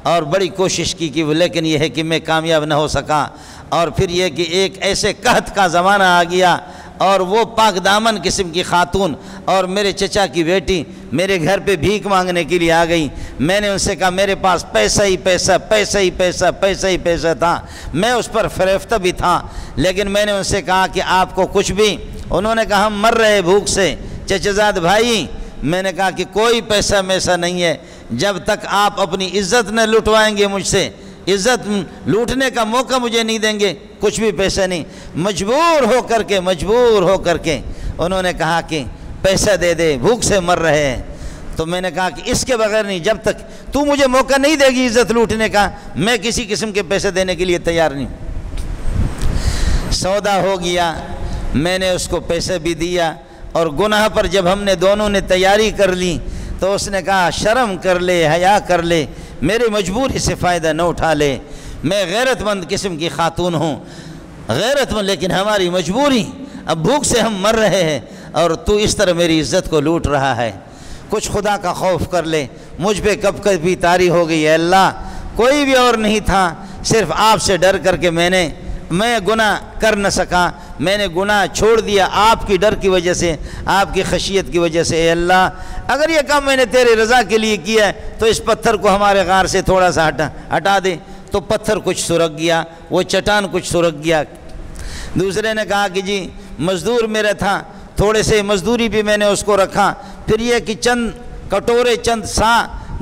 اور بڑی کوشش کی کہ لیکن یہ ہے کہ میں کامیاب نہ ہو سکا، اور پھر یہ کہ ایک ایسے قحط کا زمانہ آ گیا اور وہ پاک دامن قسم کی خاتون اور میرے چچا کی بیٹی میرے گھر پہ بھیک مانگنے کے لیے آ گئی۔ میں نے ان سے کہا میرے پاس پیسہ ہی پیسہ، پیسہ ہی پیسہ، پیسہ ہی پیسہ تھا، میں اس پر فریفتہ بھی تھا، لیکن میں نے ان سے کہا کہ آپ کو کچھ بھی، انہوں نے کہا ہم مر رہے بھوک سے۔ چچا زاد بھائی، میں نے کہا کہ کوئی پیسہ میسا نہیں ہے، جب تک آپ اپنی عزت نہ لٹوائیں گے مجھ سے، عزت لوٹنے کا موقع مجھے نہیں دیں گے، کچھ بھی پیسہ نہیں۔ مجبور ہو کر کے انہوں نے کہا کہ پیسہ دے دے، بھوک سے مر رہے ہیں۔ تو میں نے کہا کہ اس کے بغیر نہیں، جب تک تو مجھے موقع نہیں دے گی عزت لوٹنے کا، میں کسی قسم کے پیسے دینے کے لیے تیار نہیں۔ سودا ہو گیا، میں نے اس کو پیسے بھی دیا، اور گناہ پر جب ہم نے دونوں نے تیاری کر لی تو اس نے کہا شرم کر لے، حیا کر لے، میرے مجبوری سے فائدہ نہ اٹھا لے، میں غیرت مند قسم کی خاتون ہوں، غیرت مند، لیکن ہماری مجبوری، اب بھوک سے ہم مر رہے ہیں اور تو اس طرح میری عزت کو لوٹ رہا ہے، کچھ خدا کا خوف کر لے۔ مجھ پہ کب کبھی طاری ہو گئی ہے اللہ، کوئی بھی اور نہیں تھا، صرف آپ سے ڈر کر کے میں گناہ کر نہ سکا، میں نے گناہ چھوڑ دیا آپ کی ڈر کی وجہ سے، آپ کی خشیت کی وجہ سے۔ اے اللہ، اگر یہ کام میں نے تیرے رضا کے لیے کیا ہے تو اس پتھر کو ہمارے غار سے تھوڑا سا ہٹا دے۔ تو پتھر کچھ سرک گیا، وہ چٹان کچھ سرک گیا۔ دوسرے نے کہا کہ جی مزدور میرا تھا، تھوڑے سے مزدوری بھی میں نے اس کو رکھا، پھر یہ کہ چند کٹورے، چند سا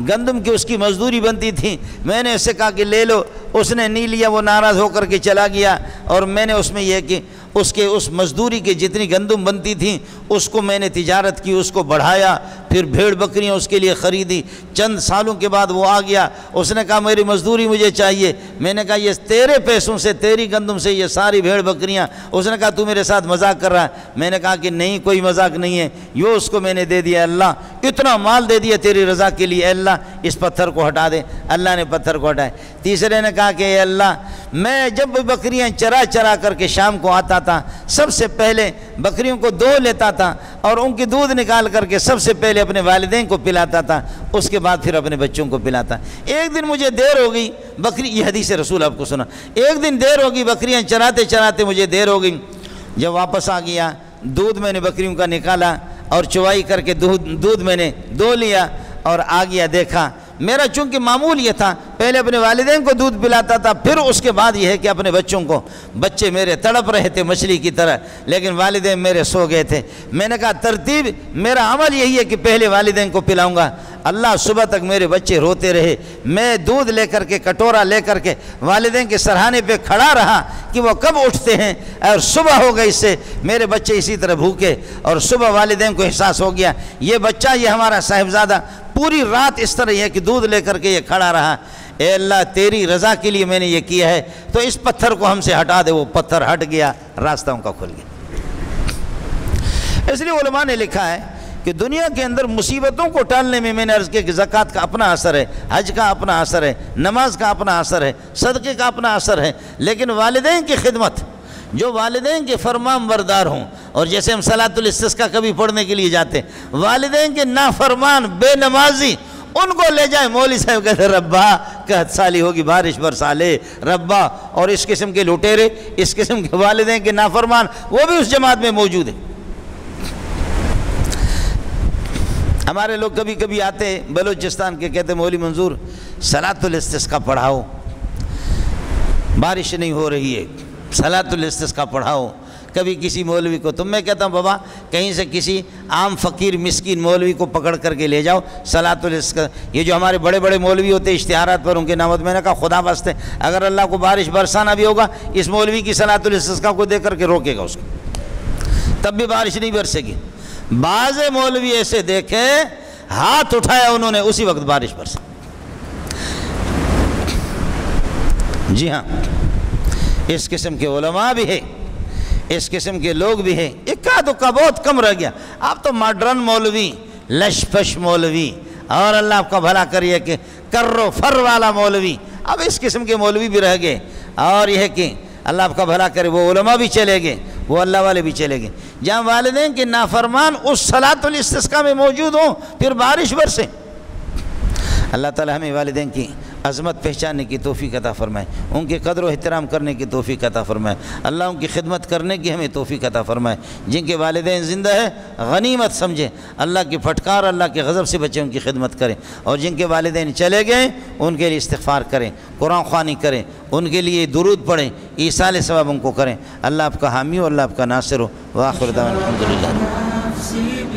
گندم کی اس کی مزدوری بنتی تھی، میں نے اس سے کہا کہ لے لو، اس نے نہیں لیا، وہ ناراض ہو کر کے چلا گیا، اور میں نے اس میں یہ کہ اس مزدوری کے جتنی گندم بنتی تھیں اس کو میں نے تجارت کی، اس کو بڑھایا، پھر بھیڑ بکریاں اس کے لیے خریدی۔ چند سالوں کے بعد وہ آ گیا، اس نے کہا میری مزدوری مجھے چاہیے، میں نے کہا یہ تیرے پیسوں سے، تیری گندم سے یہ ساری بھیڑ بکریاں، اس نے کہا تو میرے ساتھ مذاق کر رہا ہے، میں نے کہا کہ نہیں کوئی مذاق نہیں ہے، یہ اس کو میں نے دے دیا، اللہ اتنا مال دے دیا تیری رضا کے لیے، اے اللہ اس پتھر کو ہٹا دے۔ اللہ نے پتھر کو ہٹایا۔ تیسرے نے کہا کہ اے اللہ، میں جب بکریاں چرا کر کے شام کو آتا تھا، سب سے پہلے بکریوں کو دو لیتا تھا اور ان کی دودھ نکال کر کے سب سے پہلے اپنے والدین کو پلاتا تھا، اس کے بعد پھر اپنے بچوں کو پلاتا۔ ایک دن مجھے دیر ہو گئی، بکری، یہ حدیث رسول آپ کو سنا، ایک دن دیر ہو گئی، بکریاں چراتے مجھے دیر ہو گئی، جب واپس آ گیا دودھ میں نے بکریوں کا نکالا اور چوائی کر کے دودھ میں نے دو لیا اور آ گیا، دیکھا میرا چونکہ معمول یہ تھا پہلے اپنے والدین کو دودھ پلاتا تھا، پھر اس کے بعد یہ ہے کہ اپنے بچوں کو، بچے میرے تڑپ رہے تھے مچھلی کی طرح لیکن والدین میرے سو گئے تھے۔ میں نے کہا ترتیب میرا عمل یہی ہے کہ پہلے والدین کو پلاؤں گا۔ اللہ صبح تک میرے بچے روتے رہے، میں دودھ لے کر کے کٹورا لے کر کے والدین کے سرہانے پہ کھڑا رہا کہ وہ کب اٹھتے ہیں، اور صبح ہو گئی، اس سے میرے بچے اسی طرح بھوکے، اور صبح والدین کو احساس ہو گیا یہ بچہ، یہ ہمارا صاحبزادہ پوری رات اس طرح یہ کہ دودھ لے کر کے یہ کھڑا رہا، اے اللہ تیری رضا کے لیے میں نے یہ کیا ہے تو اس پتھر کو ہم سے ہٹا دے۔ وہ پتھر ہٹ گیا، راستہ ان کا کھل گیا۔ اس لیے علماء نے لکھا ہے کہ دنیا کے اندر مصیبتوں کو ٹالنے میں نے عرض کیا کہ زکوٰۃ کا اپنا اثر ہے، حج کا اپنا اثر ہے، نماز کا اپنا اثر ہے، صدقے کا اپنا اثر ہے، لیکن والدین کی خدمت جو والدین کے فرمان بردار ہوں، اور جیسے ہم صلاۃ الاستسقاء کبھی پڑھنے کے لیے جاتے ہیں، والدین کے نافرمان بے نمازی ان کو لے جائیں، مولوی صاحب کہتے ہیں ربا قحط سالی ہوگی، بارش برسا لے ربا، اور اس قسم کے لٹیرے، اس قسم کے والدین کے نافرمان وہ بھی اس جماعت میں موجود ہیں۔ ہمارے لوگ کبھی کبھی آتے بلوچستان کے، کہتے مولوی منظور صلاۃ الاستسقاء پڑھاؤ، بارش نہیں ہو رہی ہے، صلاۃ الاستسقاء پڑھاؤ کبھی کسی مولوی کو۔ تو میں کہتا ہوں بابا کہیں سے کسی عام فقیر مسکین مولوی کو پکڑ کر کے لے جاؤ صلاۃ الاستسقاء۔ یہ جو ہمارے بڑے بڑے مولوی ہوتے اشتہارات پر ان کے نامت، میں نے کہا خدا واسطے اگر اللہ کو بارش برسانا بھی ہوگا اس مولوی کی صلاۃ الاستسقاء کو دے کر کے روکے گا اس کو، تب بھی بارش نہیں برسے گی۔ بعض مولوی ایسے دیکھے ہاتھ اٹھایا انہوں نے اسی وقت بارش برسا۔ جی ہاں، اس قسم کے علماء بھی ہیں، اس قسم کے لوگ بھی ہیں، اکا دکا بہت کم رہ گیا۔ اب تو ماڈرن مولوی، لش پش مولوی، اور اللہ آپ کا بھلا کریے کہ کر و فر والا مولوی، اب اس قسم کے مولوی بھی رہ گئے۔ اور یہ ہے کہ اللہ آپ کا بھلا کرے وہ علماء بھی چلے گئے، وہ اللہ والے بھی چلے گئے، جہاں والدین کے نافرمان اس صلاۃ الاستسقاء میں موجود ہوں پھر بارش برسے۔ اللہ تعالی ہمیں والدین کی عظمت پہچاننے کی توفیق عطا فرمائے، ان کے قدر و احترام کرنے کی توفیق عطا فرمائے، اللہ ان کی خدمت کرنے کی ہمیں توفیق عطا فرمائے۔ جن کے والدین زندہ ہے غنیمت سمجھیں، اللہ کی پھٹکار، اللہ کے غضب سے بچے ان کی خدمت کریں، اور جن کے والدین چلے گئے ان کے لیے استغفار کریں، قرآن خوانی کریں، ان کے لیے درود پڑھیں، ایصال ثواب ان کو کریں۔ اللہ آپ کا حامی ہو، اللہ آپ کا ناصر ہو۔ وآخر دعوانا الحمدللہ۔